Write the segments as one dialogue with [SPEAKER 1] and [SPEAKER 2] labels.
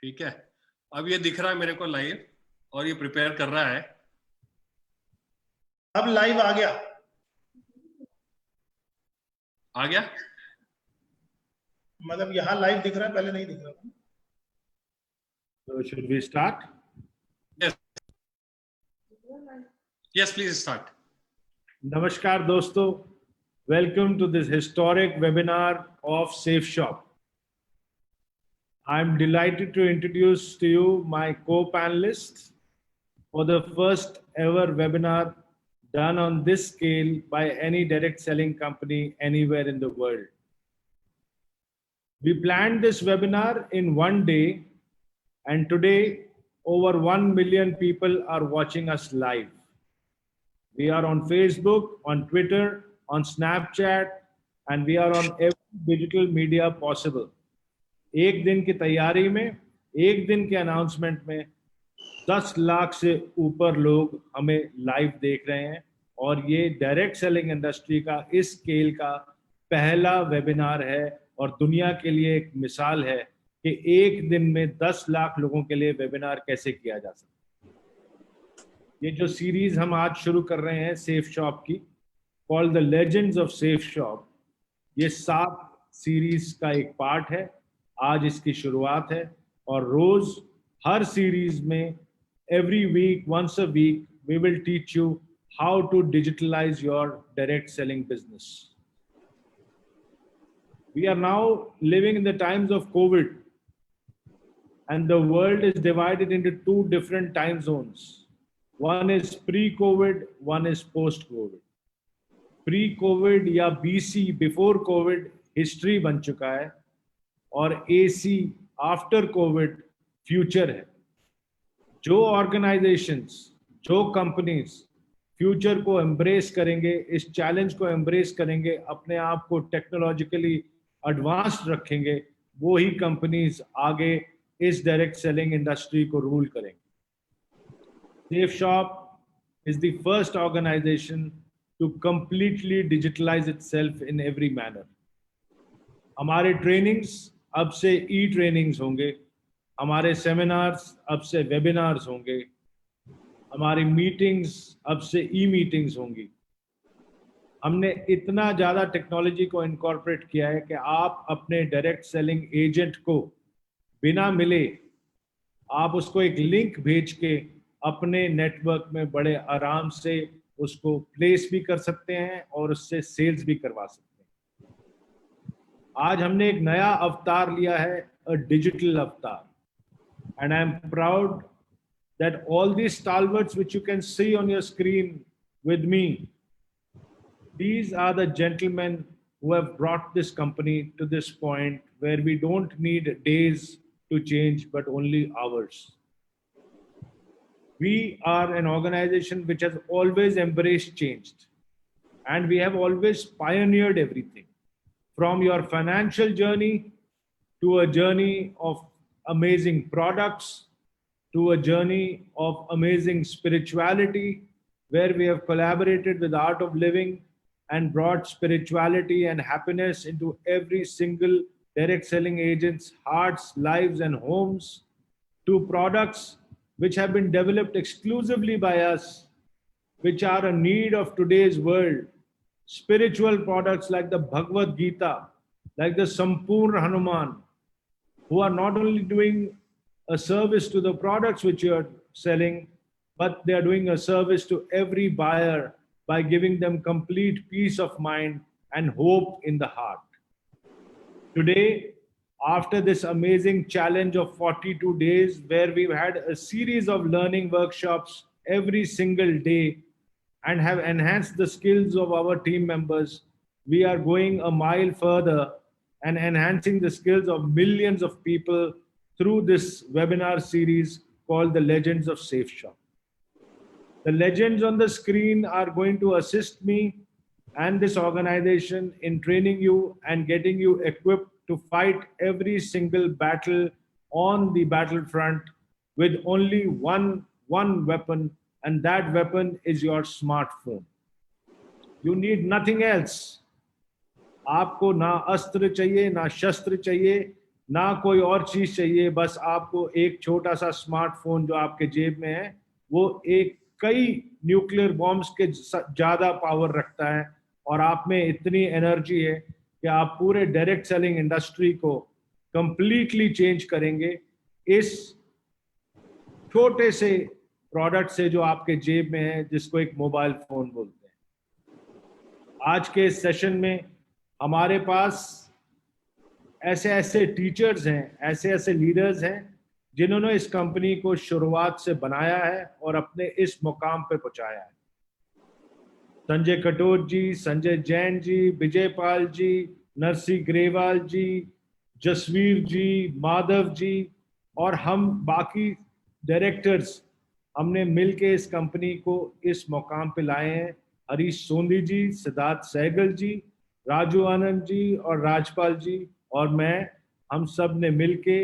[SPEAKER 1] ठीक है, अब ये दिख रहा है मेरे को लाइव और ये प्रिपेयर कर रहा है।
[SPEAKER 2] अब लाइव आ गया।
[SPEAKER 1] आ गया?
[SPEAKER 2] मतलब यहाँ लाइव दिख रहा है, पहले नहीं दिख रहा था।
[SPEAKER 3] So should we start?
[SPEAKER 1] Yes. Yes, please start.
[SPEAKER 3] Namaskar दोस्तों, welcome to this historic webinar of Safe Shop. I'm delighted to introduce to you my co-panelists for the first ever webinar done on this scale by any direct selling company anywhere in the world. We planned this webinar in one day, and today over 1 million people are watching us live. We are on Facebook, on Twitter, on Snapchat, and we are on every digital media possible. एक दिन की तैयारी में, एक दिन के announcement में 10 लाख से ऊपर लोग हमें लाइव देख रहे हैं, और ये डायरेक्ट सेलिंग इंडस्ट्री का इस स्केल का पहला वेबिनार है और दुनिया के लिए एक मिसाल है कि एक दिन में 10 लाख लोगों के लिए वेबिनार कैसे किया जा सकता है। ये जो सीरीज हम आज शुरू कर रहे हैं सेफ शॉप की, called the legends of safe shop, ये 7 सीरीज का एक पार्ट है। आज इसकी शुरुआत है और रोज हर सीरीज में every week, once a week, we will teach you how to digitalize your direct selling business. We are now living in the times of COVID, and the world is divided into 2 different time zones. One is pre-COVID, one is post-COVID. Pre-COVID या BC, before COVID, history बन चुका है, और AC, after COVID, future है। जो organisations, जो companies future को embrace करेंगे, इस चैलेंज को एम्ब्रेस करेंगे, अपने आप को टेक्नोलॉजिकली एडवांस्ड रखेंगे, वो ही कंपनीज आगे इस डायरेक्ट सेलिंग इंडस्ट्री को रूल करेंगे। Safe Shop is the first organization to completely digitalize itself in every manner. हमारे ट्रेनिंग्स अब से ई ट्रेनिंग्स होंगे, हमारे सेमिनार्स अब से वेबिनार्स होंगे, हमारी मीटिंग्स अब से ई मीटिंग्स होंगी। हमने इतना ज़्यादा टेक्नोलॉजी को इनकॉर्पोरेट किया है कि आप अपने डायरेक्ट सेलिंग एजेंट को बिना मिले, आप उसको एक लिंक भेज के अपने नेटवर्क में बड़े आराम से उसको प्लेस भी कर सकते हैं और उससे सेल्स भी करवा सकते हैं। आज हमने एक नया अवतार लिया है, अ डिजिटल अवतार, and I'm proud that all these stalwarts which you can see on your screen with me, these are the gentlemen who have brought this company to this point where we don't need days to change but only hours. We are an organization which has always embraced change, and we have always pioneered everything from your financial journey to a journey of amazing products, to a journey of amazing spirituality, where we have collaborated with Art of Living and brought spirituality and happiness into every single direct selling agent's hearts, lives, and homes, to products which have been developed exclusively by us, which are a need of today's world. Spiritual products like the Bhagavad Gita, like the Sampurna Hanuman, who are not only doing a service to the products which you are selling, but they are doing a service to every buyer by giving them complete peace of mind and hope in the heart. Today, after this amazing challenge of 42 days, where we've had a series of learning workshops every single day and have enhanced the skills of our team members, we are going a mile further and enhancing the skills of millions of people through this webinar series called the Legends of Safe Shop. The legends on the screen are going to assist me and this organization in training you and getting you equipped to fight every single battle on the battlefront with only one weapon, and that weapon is your smartphone. You need nothing else. आपको ना अस्त्र चाहिए, ना शस्त्र चाहिए, ना कोई और चीज चाहिए, बस आपको एक छोटा सा स्मार्टफोन जो आपके जेब में है वो एक कई न्यूक्लियर बॉम्ब्स के ज्यादा पावर रखता है, और आप में इतनी एनर्जी है कि आप पूरे डायरेक्ट सेलिंग इंडस्ट्री को कंप्लीटली चेंज करेंगे इस छोटे से प्रोडक्ट से जो आपके जेब में है, जिसको एक मोबाइल फोन बोलते हैं। आज के इस सेशन में हमारे पास ऐसे ऐसे टीचर्स हैं, ऐसे ऐसे लीडर्स हैं जिन्होंने इस कंपनी को शुरुआत से बनाया है और अपने इस मुकाम पे पहुंचाया है। संजय कटोच जी, संजय जैन जी, विजय पाल जी, नरसी ग्रेवाल जी, जसवीर जी, माधव जी और हम बाकी डायरेक्टर्स, हमने मिलके इस कंपनी को इस मुकाम पे लाए हैं। हरीश सोंदी जी, सिद्धार्थ सहगल जी, राजू आनंद जी और राजपाल जी और मैं, हम सब ने मिलके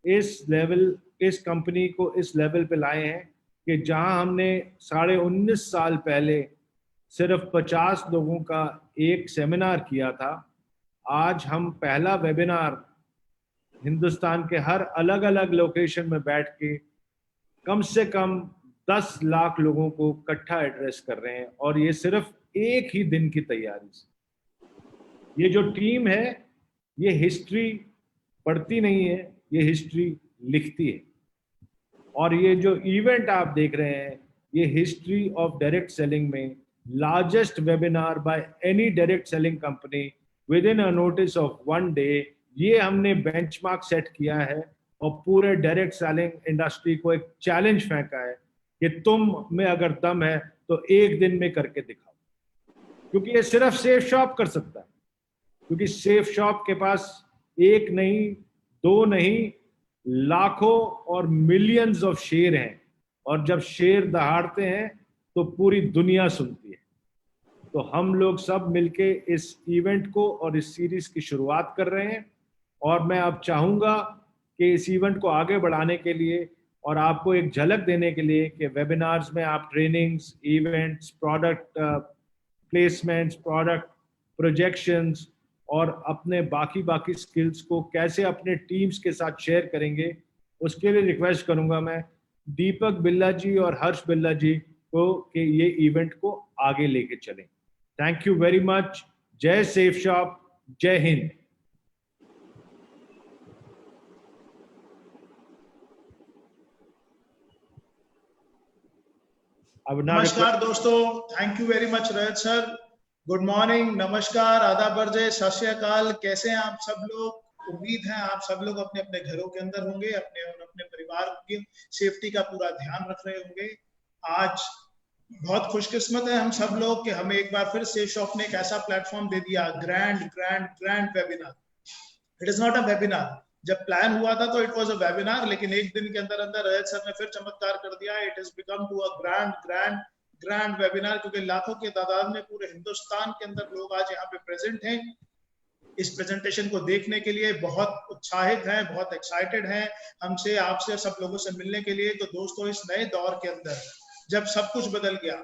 [SPEAKER 3] इस कंपनी को इस लेवल पे लाए हैं कि जहां हमने 19.5 साल पहले सिर्फ 50 लोगों का एक सेमिनार किया था, आज हम पहला वेबिनार हिंदुस्तान के हर अलग अलग लोकेशन में बैठ के कम से कम 10 लाख लोगों को इकट्ठा एड्रेस कर रहे हैं, और ये सिर्फ एक ही दिन की तैयारी से। ये जो टीम है ये हिस्ट्री पढ़ती नहीं है, ये हिस्ट्री लिखती है। और ये जो इवेंट आप देख रहे हैं ये हिस्ट्री ऑफ डायरेक्ट सेलिंग में largest webinar by any direct selling company with in a notice of 1 day, ये हमने बेंचमार्क सेट किया है और पूरे डायरेक्ट सेलिंग इंडस्ट्री को एक चैलेंज फेंका है कि तुम में अगर दम है तो एक दिन में करके दिखाओ। क्योंकि ये सिर्फ सेफ शॉप कर सकता है, क्योंकि सेफ शॉप के पास एक नहीं, दो नहीं, लाखों और मिलियंस ऑफ शेर हैं, और जब शेर दहाड़ते हैं तो पूरी दुनिया सुनती है। तो हम लोग सब मिलके इस इवेंट को और इस सीरीज की शुरुआत कर रहे हैं, और मैं अब चाहूंगा कि इस इवेंट को आगे बढ़ाने के लिए और आपको एक झलक देने के लिए कि वेबिनार्स में आप trainings, events, product placements, product projections और अपने बाकी स्किल्स को कैसे अपने टीम्स के साथ शेयर करेंगे, उसके लिए रिक्वेस्ट करूंगा मैं दीपक बिल्ला जी और हर्ष बिल्ला जी को कि ये इवेंट को आगे लेके चलें। Thank you very much. जय सेफ शॉप, जय हिंद।
[SPEAKER 2] नमस्कार दोस्तों, thank you very much Rajat sir. Good morning, नमस्कार, आदाब, बरजे, सत श्री अकाल। कैसे हैं आप सब लोग? उम्मीद है आप सब लोग अपने अपने घरों के अंदर होंगे, अपने अपने परिवार की सेफ्टी का पूरा ध्यान रख रहे होंगे। आज बहुत खुशकिस्मत है हम सब लोग कि हमें एक बार फिर सेफ शॉप ने एक ऐसा प्लेटफॉर्म दे दिया, grand webinar. It is not a webinar. जब प्लान हुआ था तो इट वाज अ वेबिनार, लेकिन एक दिन के अंदर अंदर रजत सर ने फिर चमत्कार कर दिया। It is become to a grand webinar, क्योंकि लाखों के तादाद में पूरे हिंदुस्तान के अंदर लोग आज यहाँ पे प्रेजेंट हैं। इस प्रेजेंटेशन को देखने के लिए बहुत उत्साहित हैं, बहुत एक्साइटेड हैं हमसे, आपसे, सब लोगों से मिलने के लिए। तो दोस्तों, इस नए दौर के अंदर जब सब कुछ बदल गया,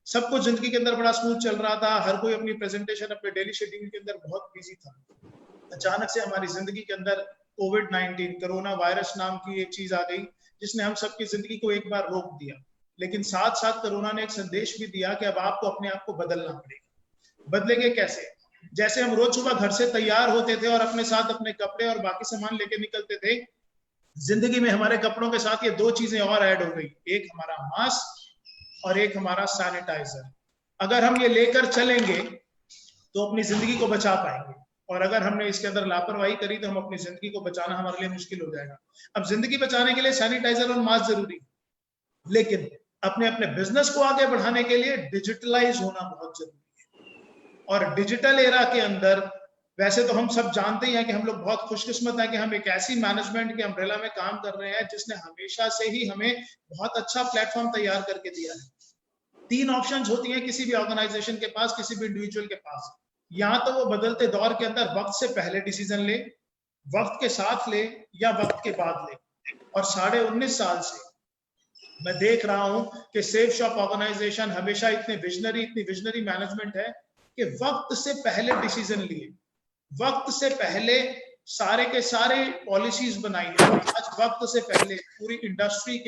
[SPEAKER 2] सब कुछ जिंदगी के अंदर बड़ा स्मूथ चल रहा था, हर कोई अपनी प्रेजेंटेशन अपने डेली शेड्यूल के अंदर बहुत बिजी था, अचानक से हमारी जिंदगी के अंदर कोविड-19 कोरोना वायरस नाम की एक चीज आ गई जिसने हम सबकी जिंदगी को एक बार रोक दिया। लेकिन साथ साथ कोरोना ने एक संदेश भी दिया कि अब आपको अपने आप को बदलना पड़ेगा। बदलेंगे कैसे? जैसे हम रोज सुबह घर से तैयार होते थे और अपने साथ अपने कपड़े और बाकी सामान लेके निकलते थे, जिंदगी में हमारे कपड़ों के साथ ये दो चीजें और ऐड हो गई, एक हमारा मास्क और एक हमारा सैनिटाइजर। अगर हम ये लेकर चलेंगे तो अपनी जिंदगी को बचा पाएंगे, और अगर हमने इसके अंदर लापरवाही करी तो हम अपनी जिंदगी को बचाना हमारे लिए मुश्किल हो जाएगा। अब जिंदगी बचाने के लिए सैनिटाइजर और मास्क जरूरी है, लेकिन अपने अपने बिजनेस को आगे बढ़ाने के लिए डिजिटलाइज होना बहुत जरूरी है। और डिजिटल एरा के अंदर वैसे तो हम सब जानते ही हैं कि हम लोग बहुत खुशकिस्मत हैं कि हम एक ऐसी मैनेजमेंट के अम्ब्रेला में काम कर रहे हैं जिसने हमेशा से ही हमें बहुत अच्छा प्लेटफॉर्म तैयार करके दिया है। 3 ऑप्शंस होती हैं किसी भी ऑर्गेनाइजेशन के पास, किसी भी इंडिविजुअल के पास। या तो वो बदलते दौर के अंदर वक्त से पहले डिसीजन ले, वक्त के साथ ले, या वक्त के बाद ले। और 19.5 साल से मैं देख रहा हूं कि सेफ शॉप ऑर्गेनाइजेशन हमेशा इतनी विजनरी मैनेजमेंट है कि वक्त से पहले डिसीजन लिए, वक्त से पहले सारे के सारे पॉलिसीज बनाई है। आज वक्त से पहले पूरी इंडस्ट्री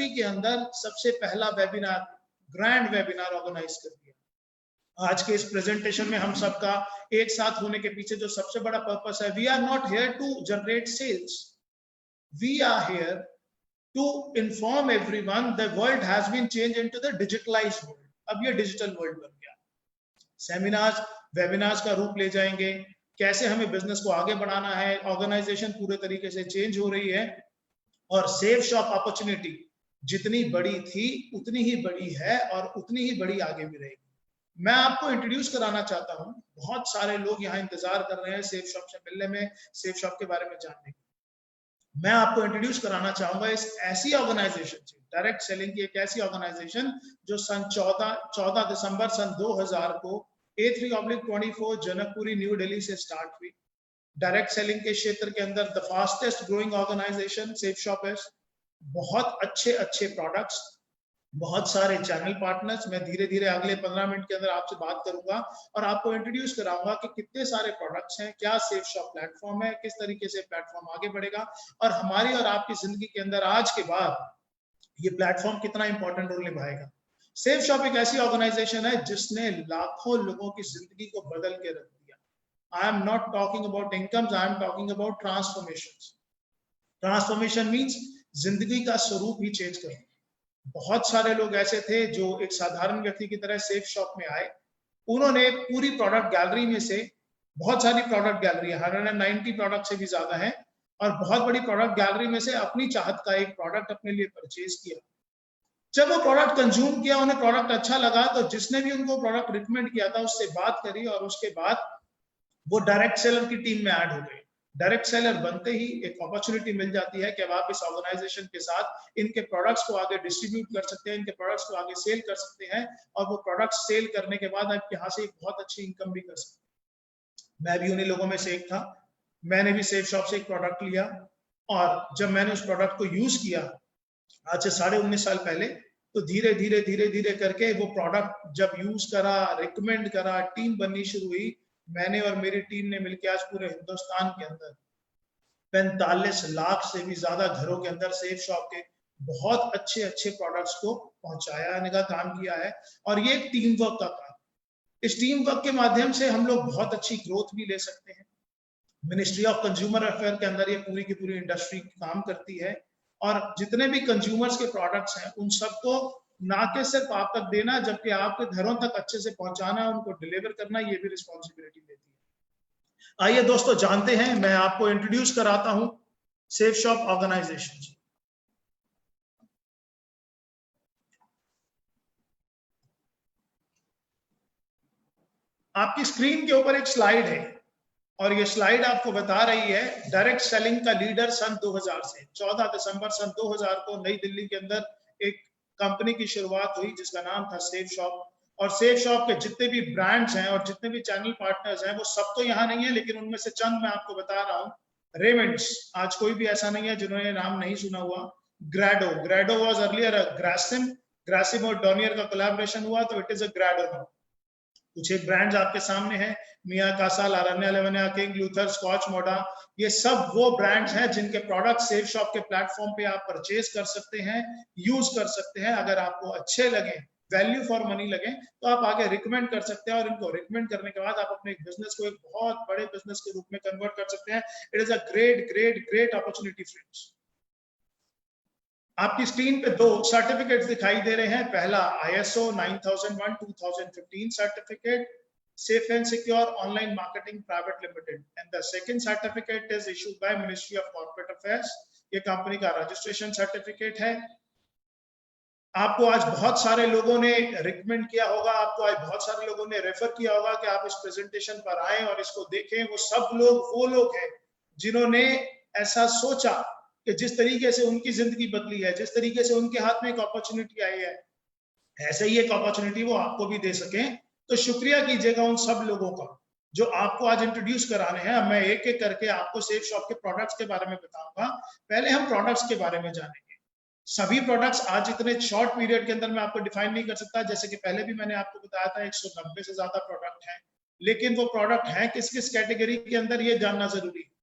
[SPEAKER 2] के अंदर सबसे पहला वेबिनार, ग्रैंड वेबिनार ऑर्गेनाइज कर दिया। आज के इस प्रेजेंटेशन में हम सबका एक साथ होने के पीछे जो सबसे बड़ा पर्पस है, we are not here to generate sales, we are here to inform everyone the world has been changed into the digitalized world. अब ये डिजिटल वर्ल्ड बन गया। सेमिनार्स, वेबिनार्स का रूप ले जाएंगे, कैसे हमें बिजनेस को आगे बढ़ाना है, ऑर्गेनाइजेशन पूरे तरीके से चेंज हो रही है और सेफ शॉप अपॉर्चुनिटी जितनी बड़ी थी उतनी ही बड़ी है और उतनी ही बड़ी आगे भी रहेगी। मैं आपको इंट्रोड्यूस कराना चाहता हूं, बहुत सारे लोग यहाँ इंतजार कर रहे हैं सेफ शॉप से मिलने में, सेफ शॉप के बारे में जानने के। मैं आपको इंट्रोड्यूस कराना चाहूंगा इस ऐसी ऑर्गेनाइजेशन से, डायरेक्ट सेलिंग की एक ऐसी ऑर्गेनाइजेशन जो सन 14 दिसंबर सन 2000 को A3/24 जनकपुरी न्यू दिल्ली से स्टार्ट हुई। डायरेक्ट सेलिंग के क्षेत्र के अंदर the fastest growing organization Safe Shop है। बहुत अच्छे प्रोडक्ट्स, बहुत सारे चैनल पार्टनर्स। मैं धीरे धीरे अगले 15 मिनट के अंदर आपसे बात करूंगा और आपको इंट्रोड्यूस कराऊंगा कि कितने सारे प्रोडक्ट्स हैं, क्या सेफ शॉप प्लेटफॉर्म है, किस तरीके से प्लेटफॉर्म आगे बढ़ेगा और हमारी और आपकी जिंदगी के अंदर आज के बाद ये प्लेटफॉर्म कितना इंपॉर्टेंट रोल निभाएगा। सेफ शॉप एक ऐसी ऑर्गेनाइजेशन है जिसने लाखों लोगों की जिंदगी को बदल के रख दिया। I am not talking about incomes, I am talking about transformation. Transformation means जिंदगी का स्वरूप ही चेंज करना। बहुत सारे लोग ऐसे थे जो एक साधारण व्यक्ति की तरह सेफ शॉप में आए, उन्होंने पूरी प्रोडक्ट गैलरी में से, बहुत सारी प्रोडक्ट गैलरी है, 190 प्रोडक्ट से भी ज्यादा है, और बहुत बड़ी प्रोडक्ट गैलरी में से अपनी चाहत का एक प्रोडक्ट अपने लिए परचेज किया। जब वो प्रोडक्ट कंज्यूम किया, उन्हें प्रोडक्ट अच्छा लगा, तो जिसने भी उनको प्रोडक्ट रिकमेंड किया था उससे बात करी और उसके बाद वो डायरेक्ट सेलर की टीम में ऐड हो गए। डायरेक्ट सेलर बनते ही एक अपॉर्चुनिटी मिल जाती है कि अब आप इस ऑर्गेनाइजेशन के साथ इनके प्रोडक्ट्स को आगे डिस्ट्रीब्यूट कर सकते हैं, इनके प्रोडक्ट्स को आगे सेल कर सकते हैं और वो प्रोडक्ट्स सेल करने के बाद आप यहाँ से एक बहुत अच्छी इनकम भी कर सकते हैं। मैं भी उन्हीं लोगों में से एक था। मैंने भी सेफ शॉप से एक प्रोडक्ट लिया और जब मैंने उस प्रोडक्ट को यूज किया आज से 19.5 साल पहले, तो धीरे धीरे करके वो प्रोडक्ट जब यूज करा, रिकमेंड करा, टीम बननी शुरू हुई। मैंने और मेरी टीम ने मिलकर आज पूरे हिंदुस्तान के अंदर 45 लाख से भी ज्यादा घरों के अंदर सेफ शॉप के बहुत अच्छे प्रोडक्ट्स को पहुंचाने का काम किया है। और ये एक टीम वर्क का काम। इस टीम वर्क के माध्यम से हम लोग बहुत अच्छी ग्रोथ भी ले सकते हैं। मिनिस्ट्री ऑफ कंज्यूमर अफेयर के अंदर ये पूरी की पूरी इंडस्ट्री काम करती है और जितने भी कंज्यूमर्स के प्रोडक्ट्स हैं उन सबको ना कि सिर्फ आप तक देना, जबकि आपके घरों तक अच्छे से पहुंचाना, उनको डिलीवर करना, ये भी रिस्पॉन्सिबिलिटी लेती है। आइए दोस्तों जानते हैं, मैं आपको इंट्रोड्यूस कराता हूं सेफ शॉप ऑर्गेनाइजेशन। आपकी स्क्रीन के ऊपर एक स्लाइड है और ये स्लाइड आपको बता रही है डायरेक्ट सेलिंग का लीडर सन 2000 से 14 दिसंबर सन 2000 को नई दिल्ली के अंदर एक कंपनी की शुरुआत हुई जिसका नाम था सेफ शॉप। और सेफ शॉप के जितने भी ब्रांड्स हैं और जितने भी चैनल पार्टनर्स हैं वो सब तो यहाँ नहीं है, लेकिन उनमें से चंद मैं आपको बता रहा हूँ। रेमंड्स, आज कोई भी ऐसा नहीं है जिन्होंने नाम नहीं सुना हुआ। ग्रेडो वाज अर्लियर ग्रासिम और डॉनियर का कोलैबोरेशन हुआ तो इट इज अ ग्रेडो नाउ। कुछ एक ब्रांड्स आपके सामने हैं, मिया कासा, लारन्या लेवनिया, किंग, लूथर, स्कॉच मोडा, ये सब वो ब्रांड्स हैं जिनके प्रोडक्ट सेफ शॉप के प्लेटफॉर्म पे आप परचेज कर सकते हैं, यूज कर सकते हैं। अगर आपको अच्छे लगे, वैल्यू फॉर मनी लगे, तो आप आगे रिकमेंड कर सकते हैं और इनको रिकमेंड करने के बाद आप अपने बिजनेस को एक बहुत बड़े बिजनेस के रूप में कन्वर्ट कर सकते हैं। It is a great opportunity friends. आपकी स्क्रीन पे 2 सर्टिफिकेट्स दिखाई दे रहे हैं। पहला ISO 9001:2015 certificate, Safe and Secure Online Marketing Private Limited, and the second certificate is issued by Ministry of Corporate Affairs. ये कंपनी का रजिस्ट्रेशन सर्टिफिकेट है। आपको आज बहुत सारे लोगों ने रिकमेंड किया होगा, आपको आज बहुत सारे लोगों ने रेफर किया होगा कि आप इस प्रेजेंटेशन पर आए और इसको देखें। वो सब लोग वो लोग हैं जिन्होंने ऐसा सोचा कि जिस तरीके से उनकी जिंदगी बदली है, जिस तरीके से उनके हाथ में एक अपॉर्चुनिटी आई है, ऐसे ही एक अपॉर्चुनिटी वो आपको भी दे सकें। तो शुक्रिया कीजिएगा उन सब लोगों का जो आपको आज इंट्रोड्यूस कराने हैं। मैं एक एक करके आपको सेफ शॉप के प्रोडक्ट्स के बारे में बताऊंगा। पहले हम प्रोडक्ट्स के बारे में जानेंगे। सभी प्रोडक्ट्स आज इतने शॉर्ट पीरियड के अंदर मैं आपको डिफाइन नहीं कर सकता। जैसे कि पहले भी मैंने आपको बताया था 190 से ज्यादा प्रोडक्ट हैं। लेकिन वो प्रोडक्ट है किस किस कैटेगरी के अंदर, ये जानना जरूरी है।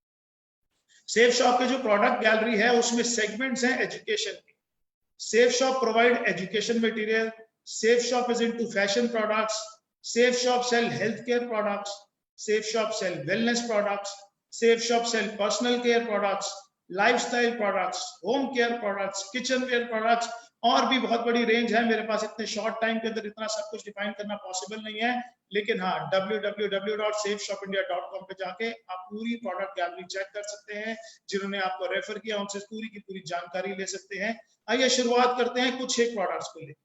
[SPEAKER 2] सेफ शॉप के जो प्रोडक्ट गैलरी है उसमें सेगमेंट्स हैं एजुकेशन के। Safe Shop provide education material, Safe Shop is into fashion products, Safe Shop sell health care products, Safe Shop sell wellness products, Safe Shop sell personal care products, lifestyle products, home care products, kitchen ware products, और भी बहुत बड़ी range है। मेरे पास इतने short time के अंदर इतना सब कुछ डिफाइन करना पॉसिबल नहीं है, लेकिन हाँ www.safeshopindia.com पे जाके आप पूरी प्रोडक्ट गैलरी चेक कर सकते हैं। जिन्होंने आपको रेफर किया उनसे पूरी की पूरी जानकारी ले सकते हैं। आइए शुरुआत करते हैं कुछ एक प्रोडक्ट्स को लेकर।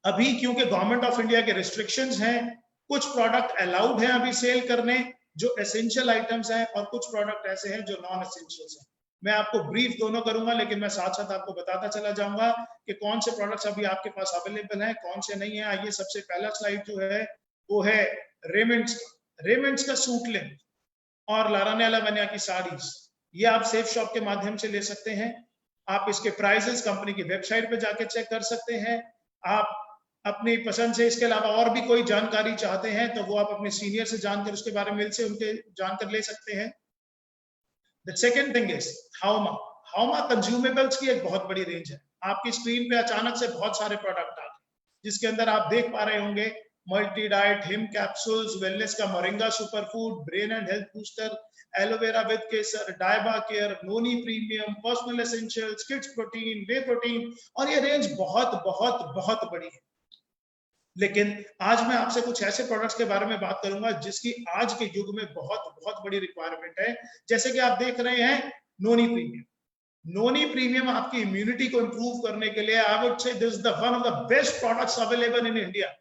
[SPEAKER 2] अभी क्योंकि गवर्नमेंट ऑफ इंडिया के रिस्ट्रिक्शंस हैं, कुछ प्रोडक्ट अलाउड हैं अभी सेल करने जो एसेंशियल आइटम्स हैं, और कुछ प्रोडक्ट ऐसे हैं जो नॉन एसेंशियल्स हैं। मैं आपको ब्रीफ दोनों करूंगा, लेकिन मैं साथ साथ आपको बताता चला जाऊंगा कि कौन से प्रोडक्ट्स अभी आपके पास अवेलेबल हैं, कौन से नहीं है। आइए सबसे पहला स्लाइड जो है वो है रेमंड्स का सूट लेंथ और लाराने अलावनिया की साड़ीज। ये आप सेफ शॉप के माध्यम से ले सकते हैं। आप इसके प्राइसेस कंपनी की वेबसाइट पे जाके चेक कर सकते हैं। आप अपनी पसंद से इसके अलावा और भी कोई जानकारी चाहते हैं तो वो आप अपने सीनियर से जानकर उसके बारे में से उनके जानकर ले सकते हैं। The second thing is हाउमा। हाउमा कंज्यूमेबल्स की एक बहुत बड़ी रेंज है। आपकी स्क्रीन पे अचानक से बहुत सारे प्रोडक्ट आ गए, जिसके अंदर आप देख पा रहे होंगे मल्टी डाइट, हिम कैप्सूल्स, वेलनेस का moringa super food, brain and health booster, aloe vera with केसर, डायबा care, noni premium, personal essentials, kids protein, whey protein, और ये रेंज बहुत बहुत बहुत बड़ी है। लेकिन आज मैं आपसे कुछ ऐसे प्रोडक्ट्स के बारे में बात करूंगा जिसकी आज के युग में बहुत बहुत बड़ी रिक्वायरमेंट है। जैसे कि आप देख रहे हैं नोनी प्रीमियम। नोनी प्रीमियम आपकी इम्यूनिटी को इंप्रूव करने के लिए I would say this is the one of the best products available in India.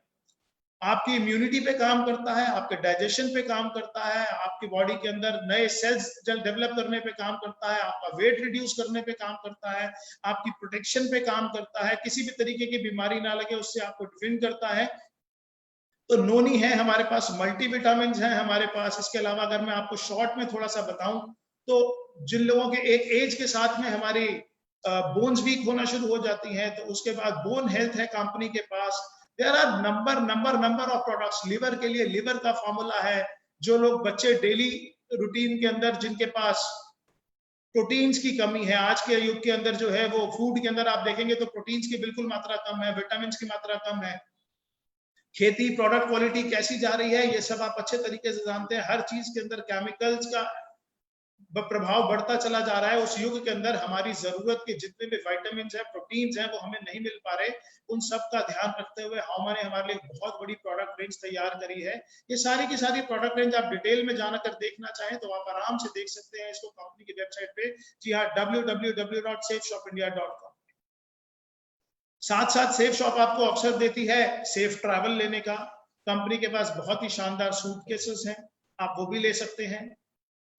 [SPEAKER 2] आपकी इम्यूनिटी पे काम करता है, आपके डाइजेशन पे काम करता है, आपकी बॉडी के अंदर नए सेल्स डेवलप करने पे काम करता है, आपका वेट रिड्यूस करने पे काम करता है, आपकी प्रोटेक्शन पे काम करता है, किसी भी तरीके की बीमारी ना लगे उससे आपको डिफेंड करता है। तो नोनी है हमारे पास, मल्टीविटामिन है हमारे पास। इसके अलावा अगर मैं आपको शॉर्ट में थोड़ा सा बताऊं तो जिन लोगों के एक एज के साथ में हमारी बोन्स वीक होना शुरू हो जाती हैं, तो उसके बाद बोन हेल्थ है कंपनी के पास। There are number of products. Liver के लिए लिवर का फॉर्मूला है। जो लोग बच्चे डेली रूटीन के अंदर जिनके पास प्रोटीन्स की कमी है, आज के युग के अंदर जो है वो फूड के अंदर आप देखेंगे तो प्रोटीन्स की बिल्कुल मात्रा कम है, विटामिन की मात्रा कम है। खेती प्रोडक्ट क्वालिटी कैसी जा रही है ये सब आप अच्छे तरीके से जानते हैं। हर चीज के अंदर केमिकल्स का प्रभाव बढ़ता चला जा रहा है। उस युग के अंदर हमारी जरूरत के जितने भी विटामिन है, प्रोटीन्स हैं, वो हमें नहीं मिल पा रहे। उन सब का ध्यान रखते हुए हाउमा ने हमारे लिए बहुत बड़ी प्रोडक्ट रेंज तैयार करी है। ये सारी की सारी प्रोडक्ट रेंज आप डिटेल में जाकर देखना चाहें तो आप आराम से देख सकते हैं इसको कंपनी की वेबसाइट पे। जी हाँ, www.safeshopindia.com। साथ साथ सेफ शॉप आपको अवसर देती है सेफ ट्रैवल लेने का। कंपनी के पास बहुत ही शानदार सूटकेसेस हैं, आप वो भी ले सकते हैं।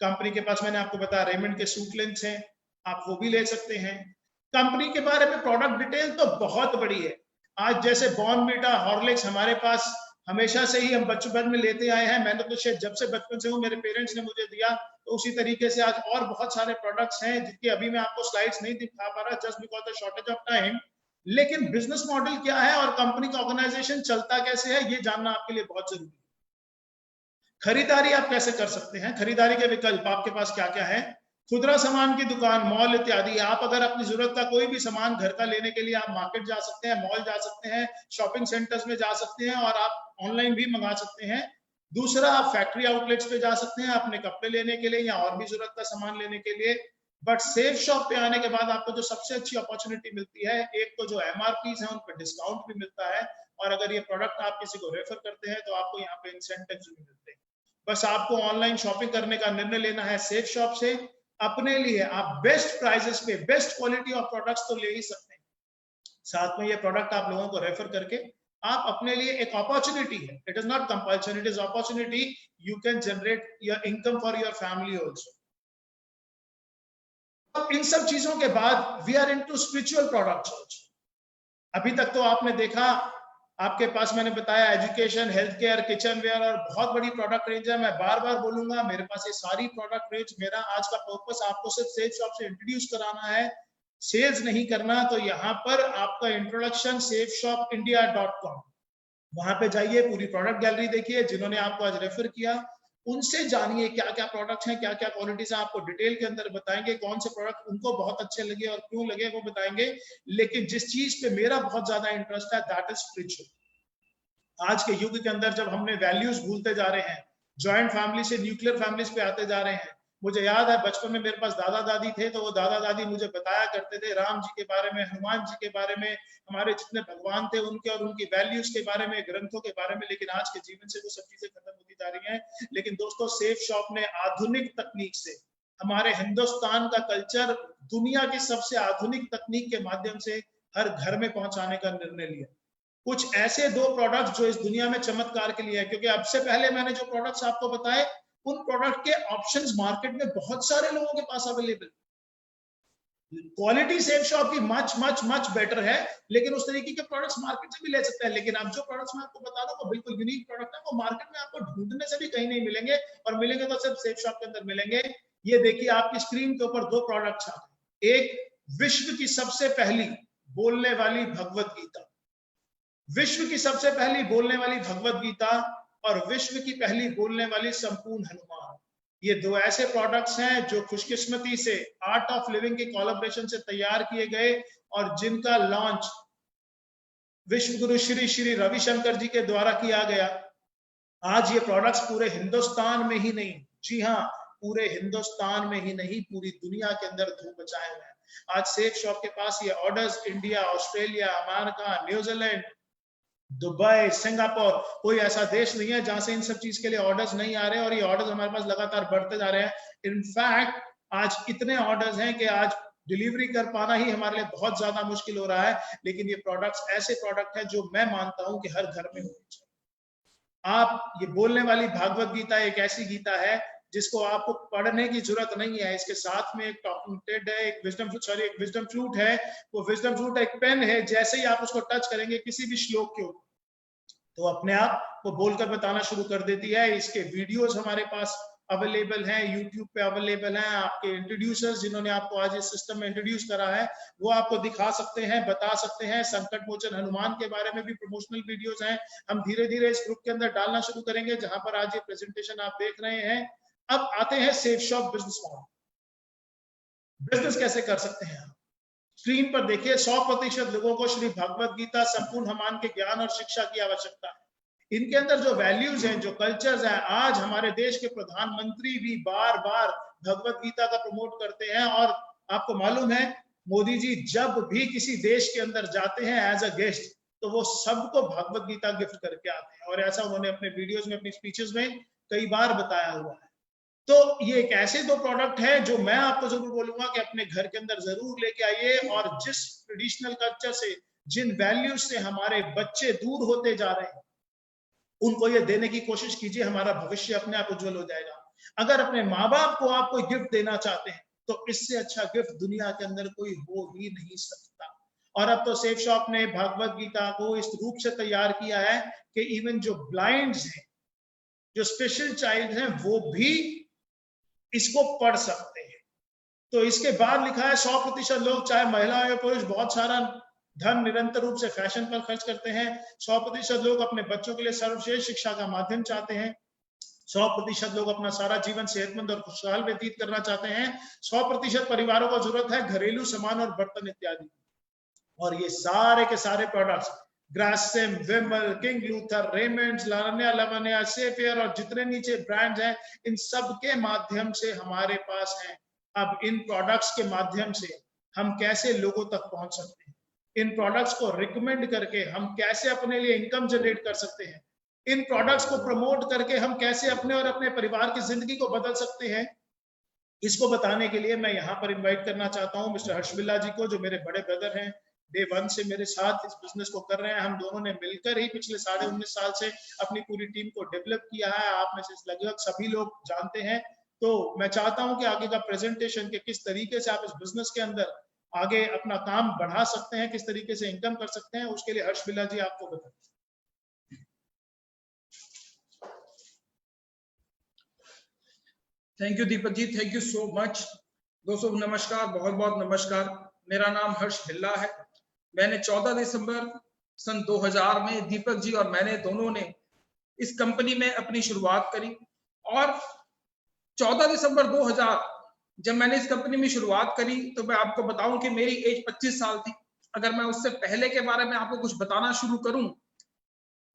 [SPEAKER 2] कंपनी के पास मैंने आपको बताया रेमंड के सूट लेंथ हैं, आप वो भी ले सकते हैं। कंपनी के बारे में प्रोडक्ट डिटेल तो बहुत बड़ी है। आज जैसे बॉर्नवीटा, हॉर्लिक्स हमारे पास हमेशा से ही हम बचपन में लेते आए हैं। मैंने तो शायद जब से बचपन से हूँ, मेरे पेरेंट्स ने मुझे दिया, तो उसी तरीके से आज और बहुत सारे प्रोडक्ट्स हैं जिनकी अभी मैं आपको स्लाइड्स नहीं दिखा पा रहा just because the shortage of time. लेकिन बिजनेस मॉडल क्या है और कंपनी का ऑर्गेनाइजेशन चलता कैसे है ये जानना आपके लिए बहुत जरूरी है। खरीदारी आप कैसे कर सकते हैं, खरीदारी के विकल्प आपके पास क्या क्या है। खुदरा सामान की दुकान, मॉल इत्यादि। आप अगर अपनी जरूरत का कोई भी सामान घर का लेने के लिए आप मार्केट जा सकते हैं, मॉल जा सकते हैं, शॉपिंग सेंटर्स में जा सकते हैं, और आप ऑनलाइन भी मंगा सकते हैं। दूसरा, आप फैक्ट्री आउटलेट्स पे जा सकते हैं अपने कपड़े लेने के लिए या और भी जरूरत का सामान लेने के लिए। बट सेफ शॉप पे आने के बाद आपको जो सबसे अच्छी अपॉर्चुनिटी मिलती है, एक तो जो एमआरपीज है उन पर डिस्काउंट भी मिलता है, और अगर ये प्रोडक्ट आप किसी को रेफर करते हैं तो आपको यहाँ पे इंसेंटिव्स भी मिलते हैं। बस आपको ऑनलाइन शॉपिंग करने का निर्णय लेना है सेफ शॉप से। अपने लिए आप बेस्ट प्राइसेस पे बेस्ट क्वालिटी ऑफ प्रोडक्ट्स तो ले ही सकते हैं, साथ में ये प्रोडक्ट आप लोगों को रेफर करके आप अपने लिए एक अपॉर्चुनिटी है, it is not compulsion, it is opportunity, you can generate your income for your family also. अब इन सब चीजों के बाद we are into spiritual products also. अभी तक तो आपने देखा, आपके पास मैंने बताया education, health care, kitchen ware और बहुत बड़ी प्रोडक्ट रेंज है। मैं बार बार बोलूंगा मेरे पास ये सारी प्रोडक्ट रेंज, मेरा आज का पर्पस आपको सिर्फ सेफ शॉप से इंट्रोड्यूस कराना है, सेल्स नहीं करना। तो यहाँ पर आपका इंट्रोडक्शन safeshopindia.com, वहां पे जाइए, पूरी प्रोडक्ट गैलरी देखिए, जिन्होंने आपको आज रेफर किया उनसे जानिए क्या क्या प्रोडक्ट्स हैं, क्या क्या क्वालिटीज हैं, आपको डिटेल के अंदर बताएंगे कौन से प्रोडक्ट उनको बहुत अच्छे लगे और क्यों लगे वो बताएंगे। लेकिन जिस चीज पे मेरा बहुत ज्यादा इंटरेस्ट है दैट इज स्पिरिचुअल। आज के युग के अंदर जब हमने वैल्यूज भूलते जा रहे हैं, जॉइंट फैमिली से न्यूक्लियर फैमिलीज पे आते जा रहे हैं। मुझे याद है बचपन में मेरे पास दादा दादी थे, तो वो दादा दादी मुझे बताया करते थे राम जी के बारे में, हनुमान जी के बारे में, हमारे जितने भगवान थे उनके और उनकी वैल्यूज के बारे में, ग्रंथों के बारे में। लेकिन आज के जीवन से वो सब चीजें खत्म होती जा रही हैं। लेकिन दोस्तों सेफ शॉप ने आधुनिक तकनीक से हमारे हिंदुस्तान का कल्चर दुनिया की सबसे आधुनिक तकनीक के माध्यम से हर घर में पहुंचाने का निर्णय लिया। कुछ ऐसे 2 प्रोडक्ट्स जो इस दुनिया में चमत्कार के लिए है, क्योंकि अब से पहले मैंने जो प्रोडक्ट्स आपको बताए उन प्रोडक्ट के ऑप्शंस मार्केट में बहुत सारे लोगों के पास अवेलेबल। क्वालिटी सेफ शॉप की मच मच मच बेटर है, लेकिन उस तरीके के प्रोडक्ट्स मार्केट से भी ले सकते हैं। लेकिन अब जो प्रोडक्ट्स मैं आपको बता दूं वो बिल्कुल यूनिक प्रोडक्ट है, वो मार्केट में आपको ढूंढने से भी कहीं नहीं मिलेंगे, और मिलेंगे तो सिर्फ सेफ शॉप के अंदर मिलेंगे। ये देखिए आपकी स्क्रीन के ऊपर 2 प्रोडक्ट्स आ गए। एक विश्व की सबसे पहली बोलने वाली भगवत गीता, विश्व की सबसे पहली बोलने वाली भगवत गीता और विश्व की पहली बोलने वाली संपूर्ण हनुमान। ये 2 ऐसे प्रोडक्ट्स हैं जो खुशकिस्मती से आर्ट ऑफ लिविंग के कोलैबोरेशन से तैयार किए गए और जिनका लॉन्च विश्व गुरु श्री श्री रविशंकर जी के द्वारा किया गया। आज ये प्रोडक्ट्स पूरे हिंदुस्तान में ही नहीं, जी हाँ, पूरे हिंदुस्तान में ही नहीं पूरी दुनिया के अंदर धूम मचाए हुए हैं। आज सेफ शॉप के पास ये orders India, Australia, America, New Zealand, Dubai, Singapore, कोई ऐसा देश नहीं है जहां से इन सब चीज के लिए ऑर्डर्स नहीं आ रहे हैं, और ये ऑर्डर्स हमारे पास लगातार बढ़ते जा रहे हैं। इनफैक्ट आज इतने ऑर्डर्स हैं कि आज डिलीवरी कर पाना ही हमारे लिए बहुत ज्यादा मुश्किल हो रहा है। लेकिन ये प्रोडक्ट्स ऐसे प्रोडक्ट हैं जो मैं मानता हूं कि हर घर में होने चाहिए। आप ये बोलने वाली भागवत गीता एक ऐसी गीता है जिसको आपको पढ़ने की जरूरत नहीं है। इसके साथ में एक टॉकिंग टेड है, एक विजडम फ्लूट है। वो विजडम फ्लूट एक पेन है, जैसे ही आप उसको टच करेंगे किसी भी श्लोक के ऊपर तो अपने आप वो बोलकर बताना शुरू कर देती है। इसके वीडियोस हमारे पास अवेलेबल हैं, यूट्यूब पे अवेलेबल हैं। आपके इंट्रोड्यूसर्स जिन्होंने आपको आज इस सिस्टम में इंट्रोड्यूस करा है वो आपको दिखा सकते हैं, बता सकते हैं। संकट मोचन हनुमान के बारे में भी प्रमोशनल वीडियोस हैं, हम धीरे धीरे इस ग्रुप के अंदर डालना शुरू करेंगे, जहां पर आज ये प्रेजेंटेशन आप देख रहे हैं। अब आते हैं safe shop business model. Business कैसे कर सकते हैं आप? स्क्रीन पर देखिए, 100% लोगों को श्री भगवत गीता संपूर्ण हनुमान के ज्ञान और शिक्षा की आवश्यकता है। इनके अंदर जो वैल्यूज हैं, जो कल्चर्स हैं, आज हमारे देश के प्रधानमंत्री भी बार बार भगवत गीता का प्रमोट करते हैं। और आपको मालूम है मोदी जी जब भी किसी देश के अंदर जाते हैं एज अ गेस्ट तो वो सबको भगवत गीता गिफ्ट करके आते हैं, और ऐसा उन्होंने अपने वीडियोस में, अपनी स्पीचेस में कई बार बताया हुआ है। तो ये एक ऐसे 2 प्रोडक्ट है जो मैं आपको जरूर बोलूंगा कि अपने घर के अंदर जरूर लेके आइए। और जिस ट्रेडिशनल कल्चर से, जिन वैल्यूज से हमारे बच्चे दूर होते जा रहे हैं उनको ये देने की कोशिश कीजिए, हमारा भविष्य अपने आप उज्जवल हो जाएगा। अगर अपने माँ बाप को आप कोई गिफ्ट देना चाहते हैं तो इससे अच्छा गिफ्ट दुनिया के अंदर कोई हो ही नहीं सकता। और अब तो सेफ शॉप ने भगवत गीता को इस रूप से तैयार किया है कि इवन जो ब्लाइंड्स हैं, जो स्पेशल चाइल्ड हैं, वो भी इसको पढ़ सकते हैं। तो इसके बाद लिखा है 100% लोग, चाहे महिला या पुरुष, बहुत सारा धन निरंतर रूप से फैशन पर खर्च करते हैं। 100% लोग अपने बच्चों के लिए सर्वश्रेष्ठ शिक्षा का माध्यम चाहते हैं। 100% लोग अपना सारा जीवन सेहतमंद और खुशहाल व्यतीत करना चाहते हैं। 100% परिवारों को जरूरत है घरेलू सामान और बर्तन इत्यादि। और ये सारे के सारे प्रोडक्ट्स ग्रासिम, विमल, किंग लूथर, रेमंड्स, लावण्या लवण्या, सेफियर और जितने नीचे ब्रांड्स हैं, इन सब के माध्यम से हमारे पास हैं। अब इन प्रोडक्ट्स के माध्यम से हम कैसे लोगों तक पहुंच सकते हैं, इन प्रोडक्ट्स को रिकमेंड करके हम कैसे अपने लिए इनकम जनरेट कर सकते हैं, इन प्रोडक्ट्स को प्रमोट करके हम कैसे अपने और अपने परिवार की जिंदगी को बदल सकते हैं, इसको बताने के लिए मैं यहाँ पर इनवाइट करना चाहता हूँ मिस्टर हर्ष बिल्ला जी को, जो मेरे बड़े ब्रदर हैं। डे 1 से मेरे साथ इस बिजनेस को कर रहे हैं। हम दोनों ने मिलकर ही पिछले 19.5 साल से अपनी पूरी टीम को डेवलप किया है। आप में से लगभग सभी लोग जानते हैं। तो मैं चाहता हूं कि आगे का प्रेजेंटेशन के किस तरीके से आप इस बिजनेस के अंदर आगे अपना काम बढ़ा सकते हैं, किस तरीके से इनकम कर सकते हैं, उसके लिए हर्ष बिल्ला जी आपको बताएं।
[SPEAKER 4] Thank you Deepak ji, thank you so much. दोस्तों नमस्कार, बहुत बहुत नमस्कार। मेरा नाम हर्ष बिल्ला है। मैंने 14 दिसंबर सन 2000 में दीपक जी और मैंने दोनों ने इस कंपनी में अपनी शुरुआत करी। और 14 दिसंबर 2000 जब मैंने इस कंपनी में शुरुआत करी तो मैं आपको बताऊं कि मेरी एज 25 साल थी। अगर मैं उससे पहले के बारे में आपको कुछ बताना शुरू करूं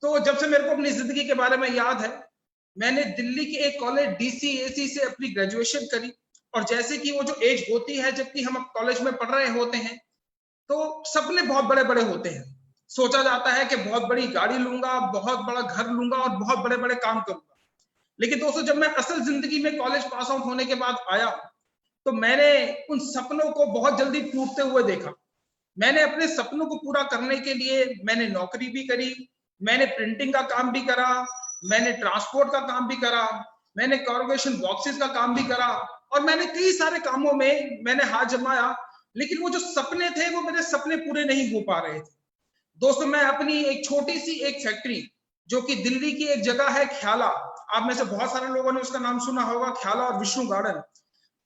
[SPEAKER 4] तो जब से मेरे को अपनी जिंदगी के बारे में याद है, मैंने दिल्ली के एक कॉलेज DCAC से अपनी ग्रेजुएशन करी। और जैसे कि वो जो एज होती है जबकि हम कॉलेज में पढ़ रहे होते हैं तो सपने बहुत बड़े बड़े होते हैं। सोचा जाता है कि बहुत बड़ी गाड़ी लूंगा, बहुत बड़ा घर लूंगा और बहुत बड़े बड़े काम करूंगा। लेकिन दोस्तों जब मैं असल जिंदगी में कॉलेज पास आउट होने के बाद आया तो मैंने उन सपनों को बहुत जल्दी टूटते हुए देखा। मैंने अपने सपनों को पूरा करने के लिए मैंने नौकरी भी करी, मैंने प्रिंटिंग का काम भी करा, मैंने ट्रांसपोर्ट का काम भी करा, मैंने कॉर्पोरेशन बॉक्सेस का काम भी करा और मैंने कई सारे कामों में मैंने हाथ जमाया। लेकिन वो जो सपने थे वो मेरे सपने पूरे नहीं हो पा रहे थे। दोस्तों मैं अपनी एक छोटी सी एक फैक्ट्री जो कि दिल्ली की एक जगह है ख्याला, आप में से बहुत सारे लोगों ने उसका नाम सुना होगा, ख्याला और विष्णु गार्डन।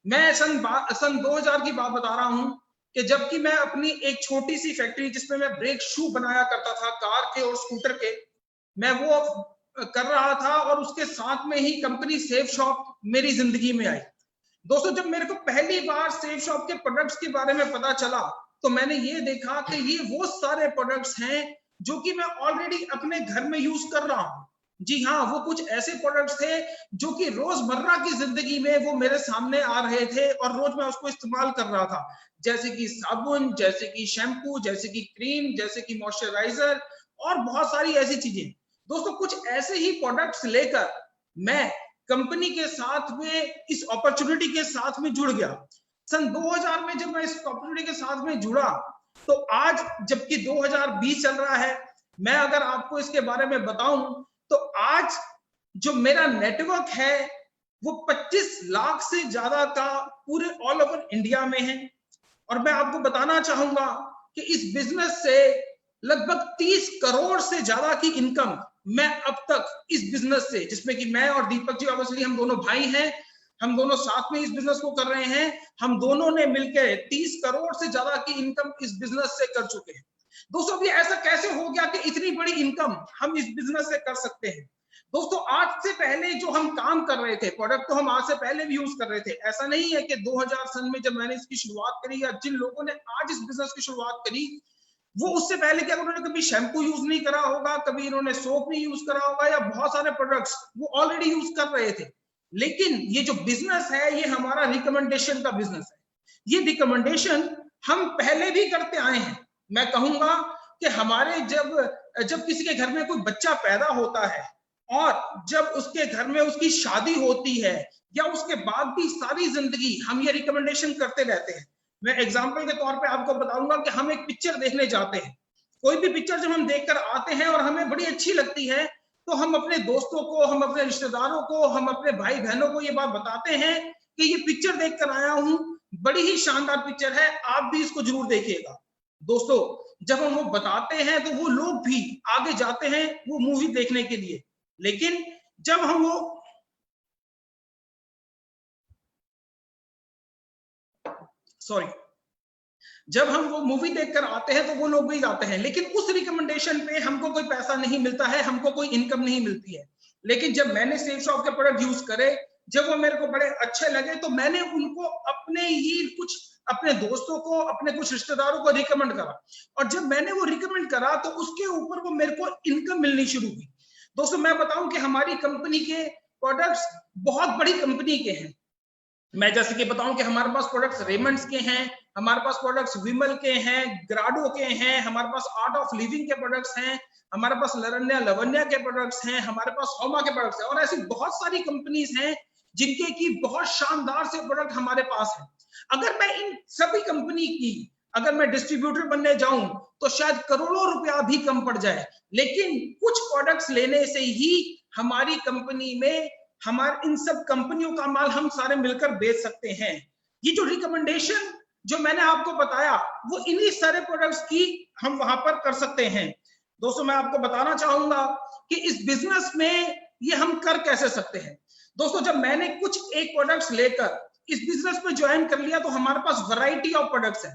[SPEAKER 4] मैं सन 2000 की बात बता रहा हूं कि जबकि मैं अपनी एक छोटी सी फैक्ट्री जिसमें मैं ब्रेक शू बनाया करता था कार के और स्कूटर के, मैं वो कर रहा था और उसके साथ में ही कंपनी सेफ शॉप मेरी जिंदगी में आई। दोस्तों जब मेरे को पहली बार सेफ शॉप के प्रोडक्ट्स के बारे में पता चला तो मैंने ये देखा कि ये वो सारे प्रोडक्ट्स हैं जो कि मैं ऑलरेडी अपने घर में यूज कर रहा हूं। जी हाँ, वो कुछ ऐसे प्रोडक्ट्स थे जो कि रोजमर्रा की जिंदगी में वो मेरे सामने आ रहे थे और रोज मैं उसको इस्तेमाल कर रहा था, जैसे कि साबुन, जैसे कि शैम्पू, जैसे कि क्रीम, जैसे कि मॉइस्चराइजर और बहुत सारी ऐसी चीजें। दोस्तों कुछ ऐसे ही प्रोडक्ट्स लेकर मैं कंपनी के साथ में इस अपॉर्चुनिटी के साथ में जुड़ गया। सन 2000 में जब मैं इस अपॉर्चुनिटी के साथ में जुड़ा तो आज जबकि 2020 चल रहा है, मैं अगर आपको इसके बारे में बताऊं तो आज जो मेरा नेटवर्क है वो 25 लाख से ज्यादा का पूरे ऑल ओवर इंडिया में है। और मैं आपको बताना चाहूंगा कि इस बिजनेस से लगभग 30 करोड़ से ज्यादा की इनकम मैं अब तक इस बिजनेस से, जिसमें कि मैं और दीपक जी ऑब्वियसली हम दोनं भाई हैं, हम दोनों साथ में इस बिजनेस को कर रहे हैं, हम दोनों ने मिलकर 30 करोड़ से ज्यादा की इनकम इस बिजनेस से कर चुके हैं। दोस्तों अभी ऐसा कैसे हो गया कि इतनी बड़ी इनकम हम इस बिजनेस से कर सकते हैं? दोस्तों आज से पहले जो हम काम कर रहे थे, प्रोडक्ट तो हम आज से पहले भी यूज कर रहे थे। ऐसा नहीं है कि 2000 सन में जब मैंने इसकी शुरुआत करी या जिन लोगों ने आज इस बिजनेस की शुरुआत करी वो उससे पहले क्या उन्होंने कभी शैम्पू यूज नहीं करा होगा, कभी इन्होंने सोप नहीं यूज करा होगा या बहुत सारे प्रोडक्ट्स वो ऑलरेडी यूज कर रहे थे। लेकिन ये जो बिजनेस है ये हमारा रिकमेंडेशन का बिजनेस है। ये रिकमेंडेशन हम पहले भी करते आए हैं। मैं कहूंगा कि हमारे जब किसी के घर में कोई बच्चा पैदा होता है और जब उसके घर में उसकी शादी होती है या उसके बाद भी सारी जिंदगी हम ये रिकमेंडेशन करते रहते हैं। मैं एग्जांपल के तौर पे आपको बताऊंगा कि हम एक पिक्चर देखने जाते हैं, कोई भी पिक्चर जब हम देखकर आते हैं और हमें बड़ी अच्छी लगती है तो हम अपने दोस्तों को, हम अपने रिश्तेदारों को, हम अपने भाई बहनों को ये बात बताते हैं कि ये पिक्चर देखकर आया हूं, बड़ी ही शानदार पिक्चर है, आप भी इसको जरूर देखिएगा। दोस्तों जब हम वो बताते हैं तो वो लोग भी आगे जाते हैं वो मूवी देखने के लिए। लेकिन जब हम वो मूवी देखकर आते हैं तो वो लोग भी जाते हैं, लेकिन उस रिकमेंडेशन पे हमको कोई पैसा नहीं मिलता है, हमको कोई इनकम नहीं मिलती है। लेकिन जब मैंने सेफ शॉप के प्रोडक्ट यूज करे, जब वो मेरे को बड़े अच्छे लगे तो मैंने उनको अपने दोस्तों को, अपने कुछ रिश्तेदारों को रिकमेंड करा और जब मैंने वो रिकमेंड करा तो उसके ऊपर वो मेरे को इनकम मिलनी शुरू हुई। दोस्तों मैं बताऊं कि हमारी कंपनी के प्रोडक्ट्स बहुत बड़ी कंपनी के हैं। मैं जैसे कि बताऊं कि हमारे पास प्रोडक्ट्स रेमंड्स के हैं, हमारे पास प्रोडक्ट्स विमल के हैं, ग्राडो के हैं, हमारे पास आर्ट ऑफ लिविंग के प्रोडक्ट्स हैं, हमारे पास लरण्या लवन्या के प्रोडक्ट्स हैं, हमारे पास होमा के प्रोडक्ट्स हैं और ऐसी बहुत सारी कंपनीज हैं जिनके की बहुत शानदार से प्रोडक्ट हमारे पास है। अगर मैं इन सभी कंपनी की अगर मैं डिस्ट्रीब्यूटर बनने जाऊं तो शायद करोड़ों रुपया भी कम पड़ जाए, लेकिन कुछ प्रोडक्ट्स लेने से ही हमारी कंपनी में हमारे इन सब कंपनियों का माल हम सारे मिलकर बेच सकते हैं। ये जो रिकमेंडेशन जो मैंने आपको बताया वो इन्हीं सारे प्रोडक्ट्स की हम वहां पर कर सकते हैं। दोस्तों मैं आपको बताना चाहूंगा कि इस बिजनेस में ये हम कर कैसे सकते हैं। दोस्तों जब मैंने कुछ एक प्रोडक्ट्स लेकर इस बिजनेस में ज्वाइन कर लिया तो हमारे पास वैरायटी ऑफ प्रोडक्ट्स है।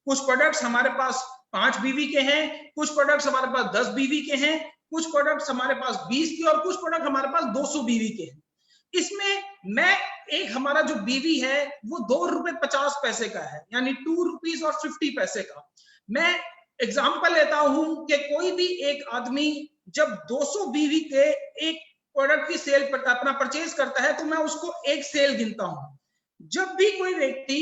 [SPEAKER 4] कुछ प्रोडक्ट्स हमारे पास 5 बीवी के हैं, कुछ प्रोडक्ट्स हमारे पास 10 बीवी के हैं, कुछ प्रोडक्ट्स हमारे पास 20 के और कुछ प्रोडक्ट हमारे पास 200 बीवी के हैं। इसमें मैं एक हमारा जो बीवी है वो ₹2.50 का है, यानी ₹2.50 का। मैं एग्जांपल लेता हूं कि कोई भी एक आदमी जब 200 बीवी के एक प्रोडक्ट की सेल पर अपना परचेज करता है तो मैं उसको एक सेल गिनता हूं। जब भी कोई व्यक्ति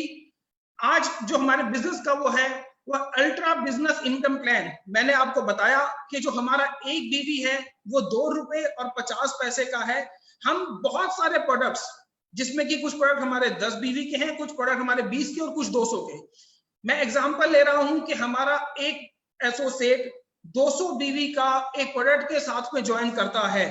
[SPEAKER 4] आज जो हमारे बिजनेस का वो है वह अल्ट्रा बिजनेस इनकम प्लान, मैंने आपको बताया कि जो हमारा एक बीवी है वो ₹2.50 का है। हम बहुत सारे प्रोडक्ट्स जिसमें कि कुछ प्रोडक्ट हमारे 10 बीवी के हैं, कुछ प्रोडक्ट हमारे 20 के और कुछ 200 के। मैं एग्जांपल ले रहा हूं कि हमारा एक एसोसिएट 200 बीवी का एक प्रोडक्ट के साथ में ज्वाइन करता है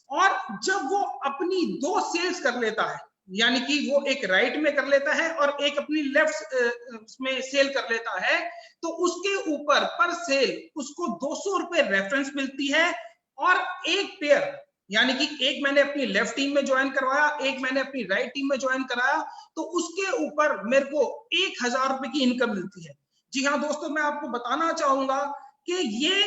[SPEAKER 4] और जब वो अपनी 2 सेल्स कर लेता है, यानी कि वो एक राइट में कर लेता है और एक अपनी लेफ्ट में सेल कर लेता है, तो उसके ऊपर पर सेल उसको ₹200 रेफरेंस मिलती है। और एक पेयर, यानी कि एक मैंने अपनी लेफ्ट टीम में ज्वाइन करवाया, एक मैंने अपनी राइट टीम में ज्वाइन कराया, तो उसके ऊपर मेरे को ₹1000 की इनकम मिलती है। जी हाँ दोस्तों, मैं आपको बताना चाहूंगा कि ये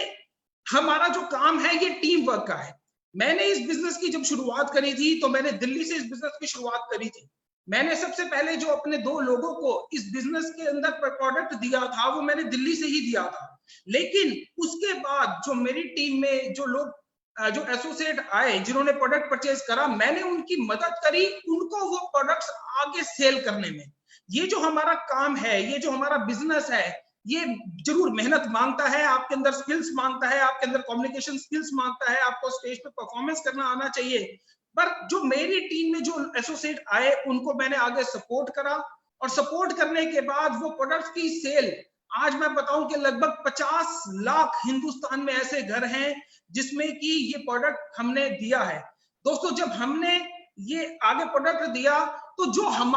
[SPEAKER 4] हमारा जो काम है ये टीम वर्क का है। मैंने इस बिजनेस की जब शुरुआत करी थी तो मैंने दिल्ली से इस बिजनेस की शुरुआत करी थी। मैंने सबसे पहले जो अपने 2 लोगों को इस बिजनेस के अंदर प्रोडक्ट दिया था वो मैंने दिल्ली से ही दिया था। लेकिन उसके बाद जो मेरी टीम में जो लोग जो एसोसिएट आए जिन्होंने प्रोडक्ट परचेज करा, मैंने उनकी मदद करी उनको वो प्रोडक्ट्स आगे सेल करने में। ये जो हमारा काम है, ये जो हमारा बिजनेस है, ये जरूर मेहनत मांगता है, आपके अंदर स्किल्स मांगता है, आपके अंदर कम्युनिकेशन स्किल्स मांगता है, आपको स्टेज पे परफॉर्मेंस करना आना चाहिए। पर जो मेरी टीम में जो एसोसिएट आए उनको मैंने आगे सपोर्ट करा और सपोर्ट करने के बाद वो प्रोडक्ट्स की सेल, आज मैं बताऊं कि लगभग 50 लाख हिंदुस्तान में ऐसे घर हैं जिसमें कि ये प्रोडक्ट हमने दिया है। दोस्तों, जब हमने ये आगे प्रोडक्ट दिया तो जो हम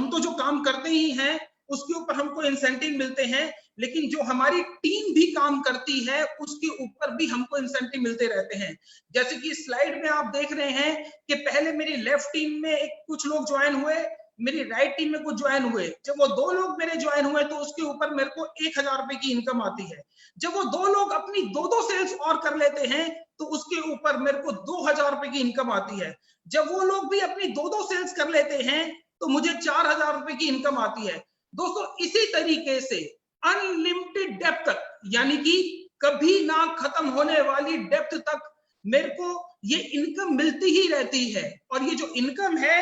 [SPEAKER 4] तो जो काम करते ही हैं उसके ऊपर हमको इंसेंटिव मिलते हैं, लेकिन जो हमारी टीम भी काम करती है उसके ऊपर भी हमको इंसेंटिव मिलते रहते हैं। जैसे कि स्लाइड में आप देख रहे हैं कि पहले मेरी लेफ्ट टीम में कुछ लोग ज्वाइन हुए, मेरी राइट टीम में कुछ ज्वाइन हुए। जब वो 2 लोग मेरे ज्वाइन हुए तो उसके ऊपर मेरे को ₹1000 की इनकम आती है। जब वो 2 लोग अपनी 2 सेल्स और कर लेते हैं तो उसके ऊपर मेरे को ₹2000 की इनकम आती है। जब वो लोग भी अपनी 2 सेल्स कर लेते हैं तो मुझे ₹4000 की इनकम आती है। दोस्तों, इसी तरीके से अनलिमिटेड डेप्थ तक, यानी कि कभी ना खत्म होने वाली डेप्थ तक मेरे को ये इनकम मिलती ही रहती है। और ये जो इनकम है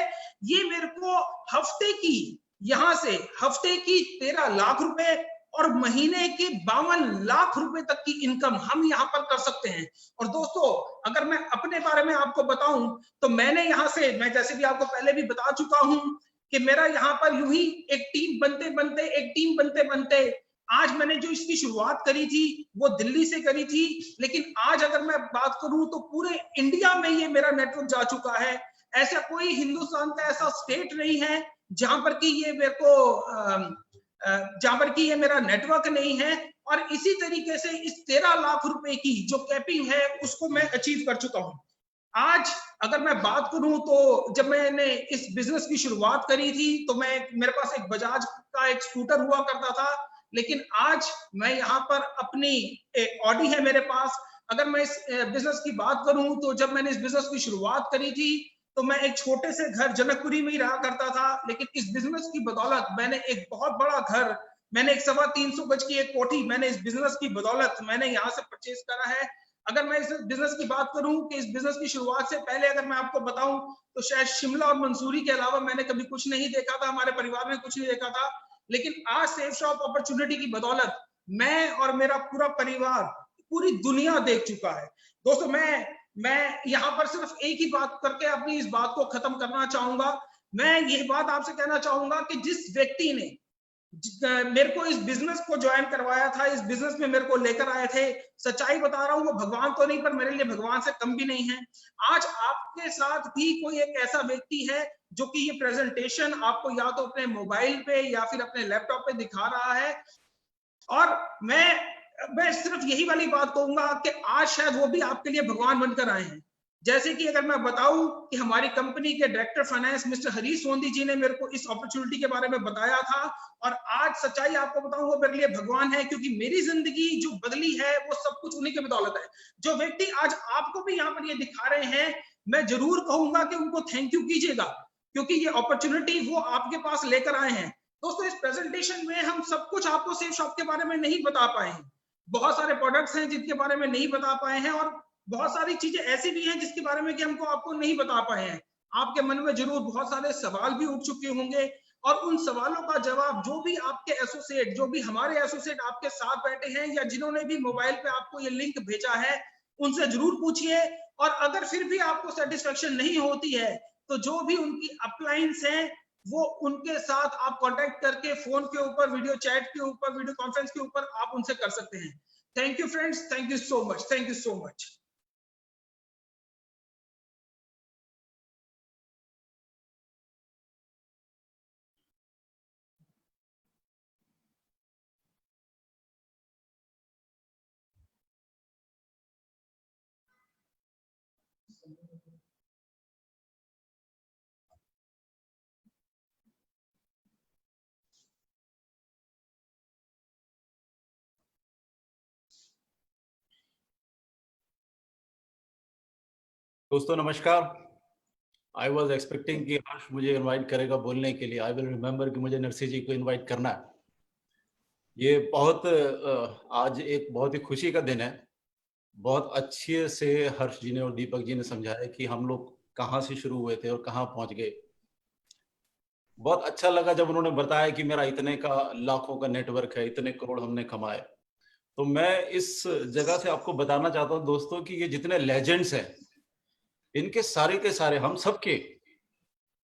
[SPEAKER 4] ये मेरे को हफ्ते की, यहां से हफ्ते की 13 लाख रुपए और महीने के 52 लाख रुपए तक की इनकम हम यहाँ पर कर सकते हैं। और दोस्तों, अगर मैं अपने बारे में आपको बताऊं तो मैंने यहाँ से, मैं जैसे भी आपको पहले भी बता चुका हूं कि मेरा यहाँ पर यूं ही एक टीम बनते बनते आज मैंने जो इसकी शुरुआत करी थी वो दिल्ली से करी थी, लेकिन आज अगर मैं बात करूं तो पूरे इंडिया में ये मेरा नेटवर्क जा चुका है। ऐसा कोई हिंदुस्तान का ऐसा स्टेट नहीं है जहां पर कि ये मेरे को जहां पर कि ये मेरा नेटवर्क नहीं है। और इसी तरीके से इस 13 लाख रुपए की जो कैपिंग है उसको मैं अचीव कर चुका हूं। आज अगर मैं बात करूं तो जब मैंने इस बिजनेस की शुरुआत करी थी तो मेरे पास एक बजाज का एक स्कूटर हुआ करता था, लेकिन आज मैं यहाँ पर अपनी ऑडी है मेरे पास। अगर मैं इस बिजनेस की बात करूं तो जब मैंने इस बिजनेस की शुरुआत करी थी तो मैं एक छोटे से घर जनकपुरी में ही रहा करता था, लेकिन इस बिजनेस की बदौलत मैंने एक बहुत बड़ा घर, मैंने एक 325 गज की एक कोठी मैंने इस बिजनेस की बदौलत मैंने यहाँ से परचेज करा है। अगर मैं इस बिजनेस की बात करूं कि इस बिजनेस की शुरुआत से पहले अगर मैं आपको बताऊं तो शायद शिमला और मंसूरी के अलावा मैंने कभी कुछ नहीं देखा था, हमारे परिवार में कुछ नहीं देखा था। लेकिन आज सेफ शॉप अपॉर्चुनिटी की बदौलत मैं और मेरा पूरा परिवार पूरी दुनिया देख चुका है। दोस्तों, मैं यहाँ पर सिर्फ एक ही बात करके अपनी इस बात को खत्म करना चाहूंगा। मैं ये बात आपसे कहना चाहूंगा कि जिस व्यक्ति ने मेरे को इस बिजनेस को ज्वाइन करवाया था, इस बिजनेस में मेरे को लेकर आए थे, सच्चाई बता रहा हूँ वो भगवान तो नहीं पर मेरे लिए भगवान से कम भी नहीं है। आज आपके साथ भी कोई एक ऐसा व्यक्ति है जो कि ये प्रेजेंटेशन आपको या तो अपने मोबाइल पे या फिर अपने लैपटॉप पे दिखा रहा है। और मैं सिर्फ यही वाली बात कहूंगा कि आज शायद वो भी आपके लिए भगवान बनकर आए हैं। जैसे कि अगर मैं बताऊं कि हमारी कंपनी के director finance mister Harish Sondhi जी ने मेरे को इस अपॉर्चुनिटी के बारे में बताया था, और आज सच्चाई आपको बताऊं वो मेरे लिए भगवान है, क्योंकि मेरी जिंदगी जो बदली है वो सब कुछ उन्हीं की बदौलत है। जो व्यक्ति आज आपको भी यहाँ पर ये दिखा रहे हैं, मैं जरूर कहूंगा कि उनको थैंक यू कीजिएगा, क्योंकि ये अपॉर्चुनिटी वो आपके पास लेकर आए हैं। दोस्तों, इस प्रेजेंटेशन में हम सब कुछ आपको सेफ शॉप के बारे में नहीं बता पाए हैं। बहुत सारे प्रोडक्ट्स हैं जिनके बारे में नहीं बता पाए हैं, और बहुत सारी चीजें ऐसी भी हैं जिसके बारे में कि हमको आपको नहीं बता पाए हैं। आपके मन में जरूर बहुत सारे सवाल भी उठ चुके होंगे, और उन सवालों का जवाब जो भी आपके एसोसिएट, जो भी हमारे एसोसिएट आपके साथ बैठे हैं, या जिन्होंने भी मोबाइल पे आपको ये लिंक भेजा है, उनसे जरूर पूछिए। और अगर फिर भी आपको सेटिस्फेक्शन नहीं होती है, तो जो भी उनकी अपलाइंस हैं, वो उनके साथ आप कांटेक्ट करके फोन के ऊपर, वीडियो चैट के ऊपर, वीडियो कॉन्फ्रेंस के ऊपर आप उनसे कर सकते हैं। Thank you friends, thank you so much, thank you so much.
[SPEAKER 5] दोस्तों नमस्कार। आई वॉज एक्सपेक्टिंग कि हर्ष मुझे इनवाइट करेगा बोलने के लिए। आई विल रिमेम्बर कि मुझे नरसिंह जी को इनवाइट करना है। ये बहुत आज एक बहुत ही खुशी का दिन है। बहुत अच्छे से हर्ष जी ने और दीपक जी ने समझाया कि हम लोग कहाँ से शुरू हुए थे और कहाँ पहुंच गए। बहुत अच्छा लगा जब उन्होंने बताया कि मेरा इतने का लाखों का नेटवर्क है, इतने करोड़ हमने कमाए। तो मैं इस जगह से आपको बताना चाहता हूँ दोस्तों कि ये जितने लेजेंड्स हैं, इनके सारे के सारे हम सबके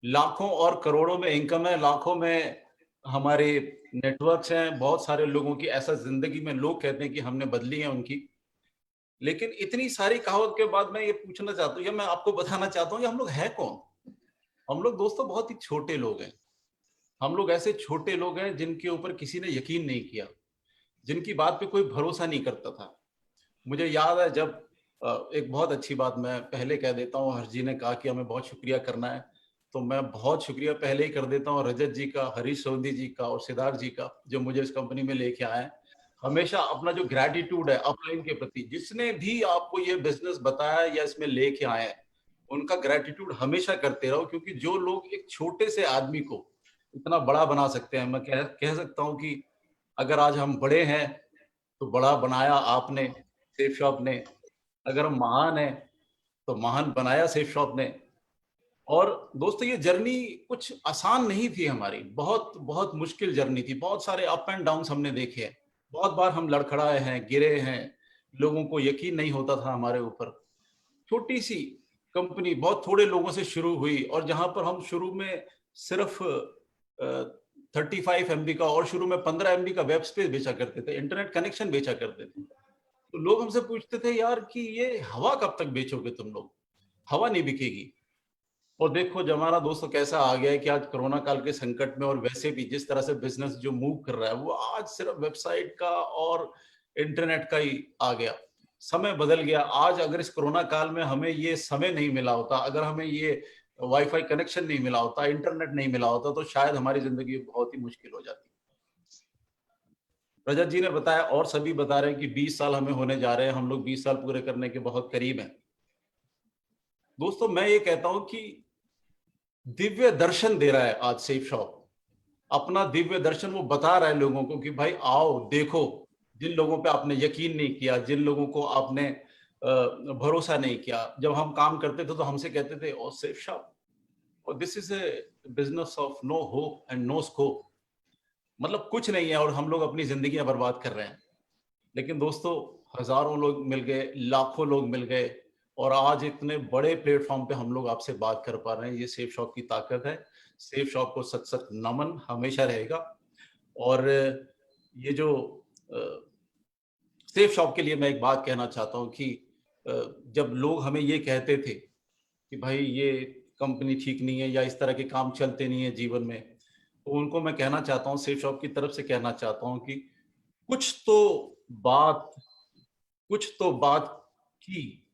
[SPEAKER 5] लाखों और करोड़ों में इनकम है, लाखों में हमारे नेटवर्क्स हैं। बहुत सारे लोगों की ऐसा जिंदगी में लोग कहते हैं कि हमने बदली है उनकी। लेकिन इतनी सारी कहावत के बाद मैं ये पूछना चाहता हूँ या मैं आपको बताना चाहता हूँ कि हम लोग हैं कौन। हम लोग दोस्तों बहुत ही छोटे लोग हैं। हम लोग ऐसे छोटे लोग हैं जिनके ऊपर किसी ने यकीन नहीं किया, जिनकी बात पे कोई भरोसा नहीं करता था। मुझे याद है जब एक बहुत अच्छी बात मैं पहले कह देता हूँ, हर्ष जी ने कहा कि हमें बहुत शुक्रिया करना है, तो मैं बहुत शुक्रिया पहले ही कर देता हूँ रजत जी का, हरीश सोंदी जी का और सिद्धार्थ जी का, जो मुझे इस कंपनी में लेके आए हैं। हमेशा अपना जो ग्रैटिट्यूड है अपलाइन के प्रति, जिसने भी आपको ये बिजनेस बताया या इसमें लेके आए हैं, उनका ग्रैटिट्यूड हमेशा करते रहो, क्योंकि जो लोग एक छोटे से आदमी को इतना बड़ा बना सकते हैं, मैं कह सकता हूँ कि अगर आज हम बड़े हैं तो बड़ा बनाया आपने, सेफ शॉप ने। अगर हम महान हैं तो महान बनाया सेफ शॉप ने। और दोस्तों ये जर्नी कुछ आसान नहीं थी हमारी, बहुत बहुत मुश्किल जर्नी थी। बहुत सारे अप एंड डाउन हमने देखे हैं। बहुत बार हम लड़खड़ाए हैं, गिरे हैं, लोगों को यकीन नहीं होता था हमारे ऊपर। छोटी सी कंपनी बहुत थोड़े लोगों से शुरू हुई, और जहां पर हम शुरू में सिर्फ 35 MB का और शुरू में 15 MB का वेब स्पेस बेचा करते थे, इंटरनेट कनेक्शन बेचा करते थे। तो लोग हमसे पूछते थे यार कि ये हवा कब तक बेचोगे तुम लोग, हवा नहीं बिकेगी। और देखो जमाना दोस्तों कैसा आ गया है कि आज कोरोना काल के संकट में और वैसे भी जिस तरह से बिजनेस जो मूव कर रहा है, वो आज सिर्फ वेबसाइट का और इंटरनेट का ही आ गया। समय बदल गया। आज अगर इस कोरोना काल में हमें ये समय नहीं मिला होता, अगर हमें ये वाईफाई कनेक्शन नहीं मिला होता, इंटरनेट नहीं मिला होता, तो शायद हमारी जिंदगी बहुत ही मुश्किल हो जाती। रजत जी ने बताया और सभी बता रहे हैं कि 20 साल हमें होने जा रहे हैं, हम लोग 20 साल पूरे करने के बहुत करीब हैं। दोस्तों मैं ये कहता हूं कि दिव्य दर्शन दे रहा है आज सेफ शॉप। अपना दिव्य दर्शन वो बता रहा है लोगों को कि भाई आओ देखो। जिन लोगों पे आपने यकीन नहीं किया, जिन लोगों को आपने भरोसा नहीं किया, जब हम काम करते थे तो हमसे कहते थे ओ सेफ शॉप, और this is a business of no hope and no scope, मतलब कुछ नहीं है, और हम लोग अपनी जिंदगियां बर्बाद कर रहे हैं। लेकिन दोस्तों हजारों लोग मिल गए, लाखों लोग मिल गए, और आज इतने बड़े प्लेटफॉर्म पे हम लोग आपसे बात कर पा रहे हैं। ये सेफ शॉप की ताकत है। सेफ शॉप को सच सच नमन हमेशा रहेगा। और ये जो सेफ शॉप के लिए मैं एक बात कहना चाहता हूँ कि जब लोग हमें ये कहते थे कि भाई ये कंपनी ठीक नहीं है या इस तरह के काम चलते नहीं है जीवन में, तो उनको मैं कहना चाहता हूँ, सेफ शॉप की तरफ से कहना चाहता हूँ कि कुछ तो बात की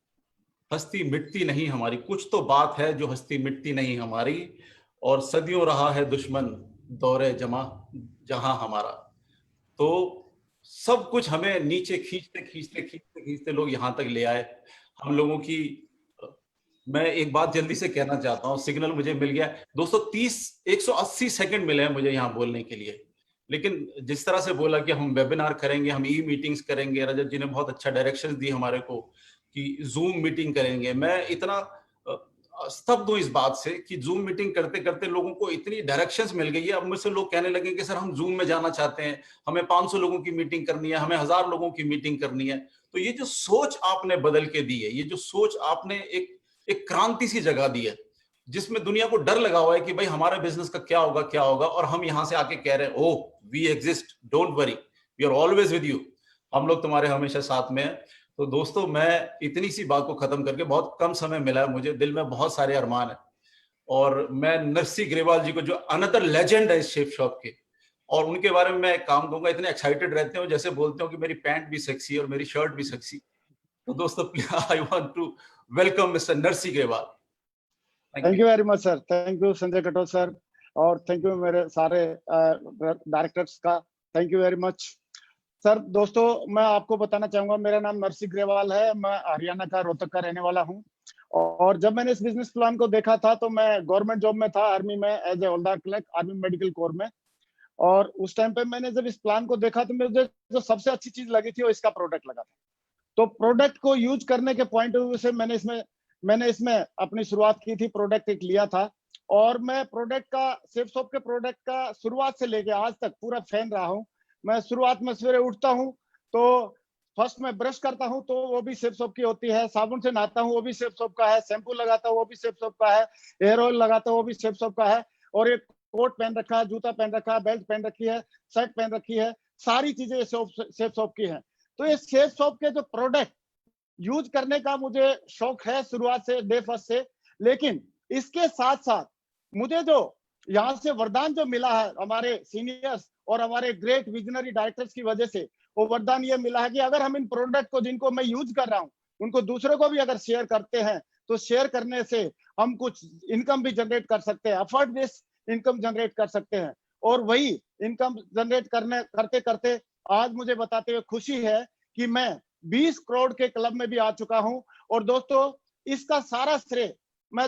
[SPEAKER 5] हस्ती मिटती नहीं हमारी, कुछ तो बात है जो हस्ती मिटती नहीं हमारी, और सदियों रहा है दुश्मन दौरे जमा जहां हमारा। तो सब कुछ हमें नीचे खींचते खींचते खींचते खींचते लोग यहाँ तक ले आए। हम लोगों की मैं एक बात जल्दी से कहना चाहता हूँ, सिग्नल मुझे मिल गया दोस्तों, 180 सेकंड मिले हैं मुझे यहाँ बोलने के लिए। लेकिन जिस तरह से बोला कि हम वेबिनार करेंगे, हम ई मीटिंग्स करेंगे, रजत जी ने बहुत अच्छा डायरेक्शंस दी हमारे को कि जूम मीटिंग करेंगे। मैं इतना स्तब्ध हूं इस बात से कि जूम मीटिंग करते करते लोगों को इतनी डायरेक्शंस मिल गई है। अब मुझसे लोग कहने लगे कि सर हम जूम में जाना चाहते हैं, हमें 500 लोगों की मीटिंग करनी है, हमें 1000 लोगों की मीटिंग करनी है। तो ये जो सोच आपने बदल के दी है, ये जो सोच आपने एक क्रांति सी जगा दी है, जिसमें दुनिया को डर लगा हुआ है कि भाई हमारे बिजनेस का क्या होगा क्या होगा, और हम यहां से आके कह रहे हैं oh we exist, don't worry, we are always with you, हम लोग तुम्हारे हमेशा साथ में हैं। तो दोस्तों मैं इतनी सी बात को खत्म करके, बहुत कम समय मिला है मुझे, दिल में बहुत सारे अरमान है, और मैं नरसी ग्रेवाल जी को जो अनदर लेजेंड है इस शेप शॉप के, और उनके बारे में मैं एक काम कहूंगा, इतने एक्साइटेड रहते हो जैसे बोलते हो कि मेरी पैंट भी सेक्सी है और मेरी शर्ट भी सेक्सी। तो दोस्तों I want to welcome mister Narsi Grewal.
[SPEAKER 6] Thank you very much sir, thank you Sanjay Katoch sir, और थैंक यू मेरे सारे डायरेक्टर्स का, thank you very much sir. दोस्तों मैं आपको बताना चाहूंगा, मेरा नाम नरसी ग्रेवाल है, मैं हरियाणा का रोहतक का रहने वाला हूं। और जब मैंने इस बिजनेस प्लान को देखा था तो मैं गवर्नमेंट जॉब में था, आर्मी में, as a havildar clerk, army medical corps में। और उस टाइम पे मैंने जब इस प्लान को देखा तो मुझे जो सबसे अच्छी चीज लगी थी वो इसका प्रोडक्ट लगा था। तो प्रोडक्ट को यूज करने के पॉइंट ऑफ व्यू से मैंने इसमें अपनी शुरुआत की थी, प्रोडक्ट एक लिया था। और मैं प्रोडक्ट का, शेप शॉप के प्रोडक्ट का शुरुआत से लेके आज तक पूरा फैन रहा हूं। मैं शुरुआत में सवेरे उठता हूं तो फर्स्ट में ब्रश करता हूं तो वो भी शेप शॉप की होती है, साबुन से नहाता हूं वो भी शेप शॉप का है, शैम्पू लगाता हूं वो भी शेप शॉप का है, हेयर ऑयल लगाता हूं वो भी शेप शॉप का है, और एक कोट पहन रखा है, जूता पहन रखा है, बेल्ट पहन रखी है, शर्ट पहन रखी है, सारी चीजें शेप शॉप की है। तो ये शेप शॉप के जो प्रोडक्ट यूज करने का मुझे शौक है शुरुआत से, डे फर्स्ट से। लेकिन इसके साथ साथ मुझे जो यहाँ से वरदान जो मिला है हमारे सीनियर्स और हमारे ग्रेट विजनरी डायरेक्टर्स की वजह से, वो वरदान ये मिला है कि अगर हम इन प्रोडक्ट को, जिनको मैं यूज कर रहा हूँ, उनको दूसरों को भी अगर शेयर करते हैं तो शेयर करने से हम कुछ इनकम भी जनरेट कर सकते हैं, अफोर्ड बेस इनकम जनरेट कर सकते हैं। और वही इनकम जनरेट करते करते आज मुझे बताते हुए खुशी है कि मैं 20 करोड़ के क्लब में भी आ चुका हूं। और दोस्तों इसका सारा श्रेय मैं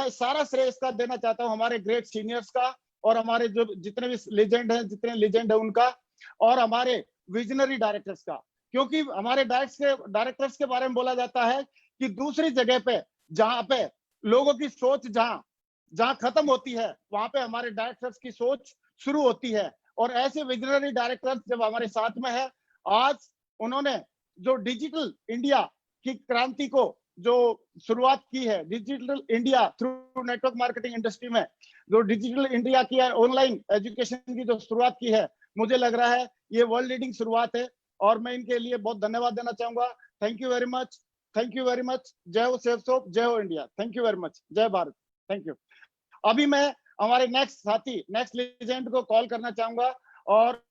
[SPEAKER 6] सारा श्रेय इसका देना चाहता हूं हमारे ग्रेट सीनियर्स का, और हमारे जो जितने लेजेंड है उनका, और हमारे विजनरी डायरेक्टर्स का। क्योंकि हमारे डायरेक्टर्स के बारे में बोला जाता है कि दूसरी जगह पे, जहां पे लोगों की सोच जहां खत्म होती है, वहां पे हमारे डायरेक्टर्स की सोच शुरू होती है। और ऐसे विजनरी डायरेक्टर्स जब हमारे साथ में है, आज उन्होंने जो डिजिटल इंडिया की क्रांति को जो शुरुआत की है, digital India through network marketing industry में जो डिजिटल इंडिया की ऑनलाइन एजुकेशन की जो शुरुआत की है, मुझे लग रहा है ये वर्ल्ड लीडिंग शुरुआत है। और मैं इनके लिए बहुत धन्यवाद देना चाहूंगा। Thank you very much, thank you very much. जय हो शेप शॉप, जय हो India. Thank you very much, जय भारत, थैंक यू। अभी मैं हमारे नेक्स्ट साथी, नेक्स्ट लेजेंड को कॉल करना चाहूंगा, और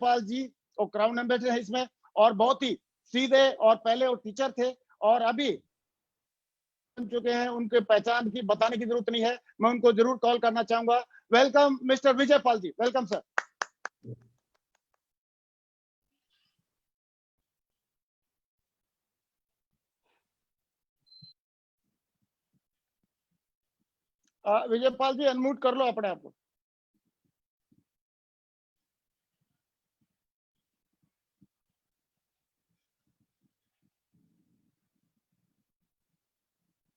[SPEAKER 6] पाल जी और क्राउन एम्बेसडर है इसमें, और बहुत ही सीधे, और पहले वो टीचर थे और अभी बन चुके हैं, उनके पहचान की बताने की जरूरत नहीं है, मैं उनको जरूर कॉल करना चाहूंगा। Welcome mister Vijay Pal ji, welcome sir. Vijay Pal ji unmute कर लो अपने आप को।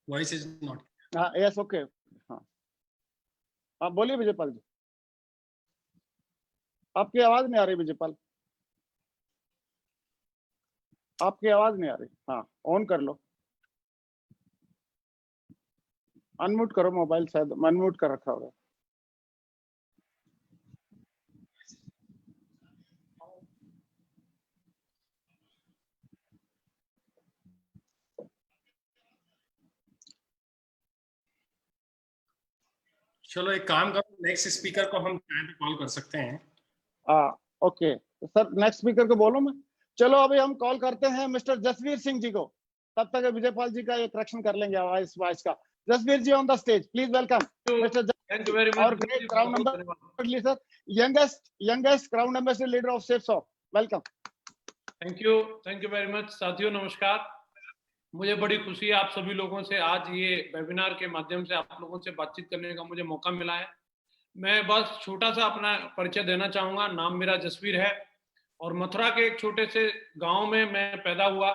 [SPEAKER 1] Voice is not.
[SPEAKER 6] हाँ यस ओके, हाँ आप बोलिए विजय पाल जी। आपकी आवाज नहीं आ रही विजय पाल, आपकी आवाज नहीं आ रही। हाँ ऑन कर लो, अनम्यूट करो मोबाइल, शायद अनम्यूट कर रखा होगा।
[SPEAKER 1] चलो एक काम करो, नेक्स्ट स्पीकर को हम कॉल कर सकते हैं।
[SPEAKER 6] ओके सर, नेक्स्ट स्पीकर को बोलो मैं। चलो अभी हम कॉल करते हैं मिस्टर जसवीर सिंह जी को। तब तक विजयपाल जी का एक करेक्शन कर लेंगे वॉइस का। Jasveer ji on the stage, please welcome mister.
[SPEAKER 5] Thank you very much.
[SPEAKER 6] और great crown ambassador, youngest crown ambassador leader of Safesoft, welcome.
[SPEAKER 7] Thank you very much. साथियों नमस्कार, मुझे बड़ी खुशी है आप सभी लोगों से आज ये वेबिनार के माध्यम से आप लोगों से बातचीत करने का मुझे मौका मिला है। मैं बस छोटा सा अपना परिचय देना चाहूँगा। नाम मेरा जसवीर है और मथुरा के एक छोटे से गांव में मैं पैदा हुआ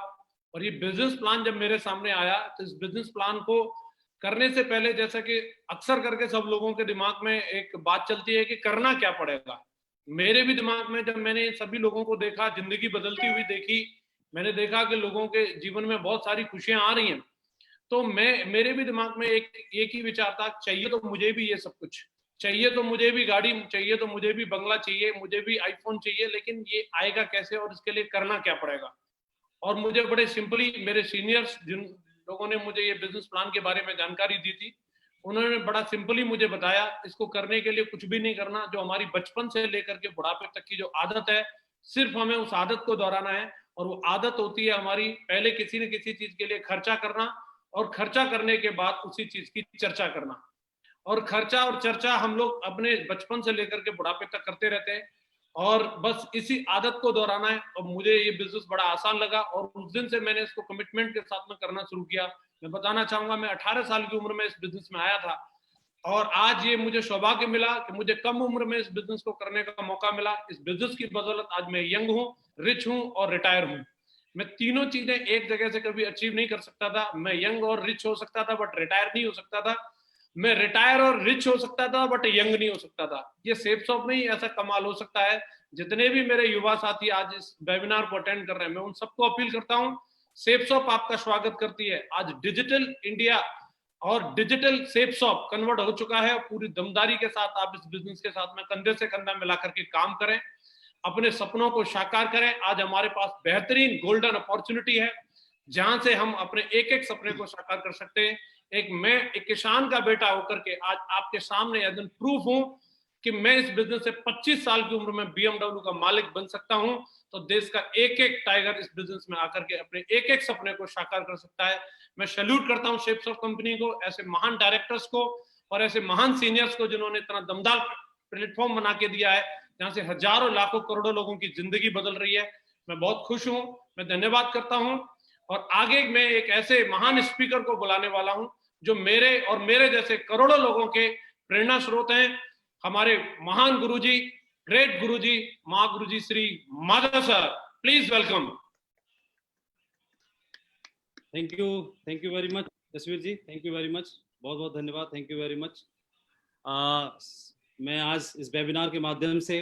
[SPEAKER 7] और ये बिजनेस प्लान जब मेरे सामने आया तो इस बिजनेस प्लान को करने से पहले, जैसा कि अक्सर करके सब लोगों के दिमाग में एक बात चलती है कि करना क्या पड़ेगा, मेरे भी दिमाग में जब मैंने सभी लोगों को देखा, जिंदगी बदलती हुई देखी, मैंने देखा कि लोगों के जीवन में बहुत सारी खुशियां आ रही हैं, तो मेरे भी दिमाग में एक ही विचार था, चाहिए तो मुझे भी ये सब कुछ चाहिए, तो मुझे भी गाड़ी चाहिए, तो मुझे भी बंगला चाहिए, मुझे भी आईफोन चाहिए, लेकिन ये आएगा कैसे और इसके लिए करना क्या पड़ेगा। और मुझे बड़े सिंपली मेरे सीनियर्स जिन लोगों ने मुझे ये बिजनेस प्लान के बारे में जानकारी दी थी, उन्होंने बड़ा सिंपली मुझे बताया, इसको करने के लिए कुछ भी नहीं करना, जो हमारी बचपन से लेकर के बुढ़ापे तक की जो आदत है, सिर्फ हमें उस आदत को दोहराना है। और वो आदत होती है हमारी पहले किसी न किसी चीज के लिए खर्चा करना और खर्चा करने के बाद उसी चीज की चर्चा करना। और खर्चा और चर्चा हम लोग अपने बचपन से लेकर के बुढ़ापे तक करते रहते हैं और बस इसी आदत को दोहराना है। और मुझे ये बिजनेस बड़ा आसान लगा और उस दिन से मैंने इसको कमिटमेंट के साथ में करना शुरू किया। मैं बताना चाहूंगा, मैं 18 साल की उम्र में इस बिजनेस में आया था और आज ये मुझे सौभाग्य मिला कि मुझे कम उम्र में इस बिजनेस को करने का मौका मिला। इस बिजनेस की बदौलत आज मैं यंग हूँ, रिच हूँ और रिटायर हूँ। मैं तीनों चीजें एक जगह से कभी अचीव नहीं कर सकता था। मैं यंग और रिच हो सकता था बट रिटायर नहीं हो सकता था। मैं रिटायर और रिच हो सकता था बट यंग नहीं हो सकता था। ये सेफसॉफ्ट में ही ऐसा कमाल हो सकता है। जितने भी मेरे युवा साथी आज इस वेबिनार को अटेंड कर रहे हैं, मैं उन सबको अपील करता हूँ, सेफसॉफ्ट आपका स्वागत करती है। आज डिजिटल इंडिया और डिजिटल सेफसॉफ्ट कन्वर्ट हो चुका है। पूरी दमदारी के साथ आप इस बिजनेस के साथ में कंधे से कंधा मिलाकर के काम करें, अपने सपनों को साकार करें। आज हमारे पास बेहतरीन गोल्डन अपॉर्चुनिटी है जहां से हम अपने एक एक सपने को साकार कर सकते हैं। मैं एक किसान का बेटा होकर के आज आपके सामने एज एन प्रूफ हूं कि मैं इस बिजनेस से 25 साल की उम्र में BMW का मालिक बन सकता हूं। तो देश का एक एक टाइगर इस बिजनेस में आकर के अपने एक एक सपने को साकार कर सकता है। मैं सैल्यूट करता हूं सेफसॉफ्ट कंपनी को, ऐसे महान डायरेक्टर्स को और ऐसे महान सीनियर्स को जिन्होंने इतना दमदार प्लेटफॉर्म बना के दिया है जहां से हजारों लाखों करोड़ों लोगों की जिंदगी बदल रही है। मैं बहुत खुश हूं, मैं धन्यवाद करता हूं। और आगे मैं एक ऐसे महान स्पीकर को बुलाने वाला हूं जो मेरे और मेरे जैसे करोड़ों लोगों के प्रेरणा स्रोत हैं। हमारे महान गुरुजी, ग्रेट गुरुजी, गुरुजी Shri Madhav sir, please welcome.
[SPEAKER 8] Thank you very much Jasveer ji, thank you very much, बहुत बहुत धन्यवाद, थैंक यू वेरी मच। मैं आज इस वेबिनार के माध्यम से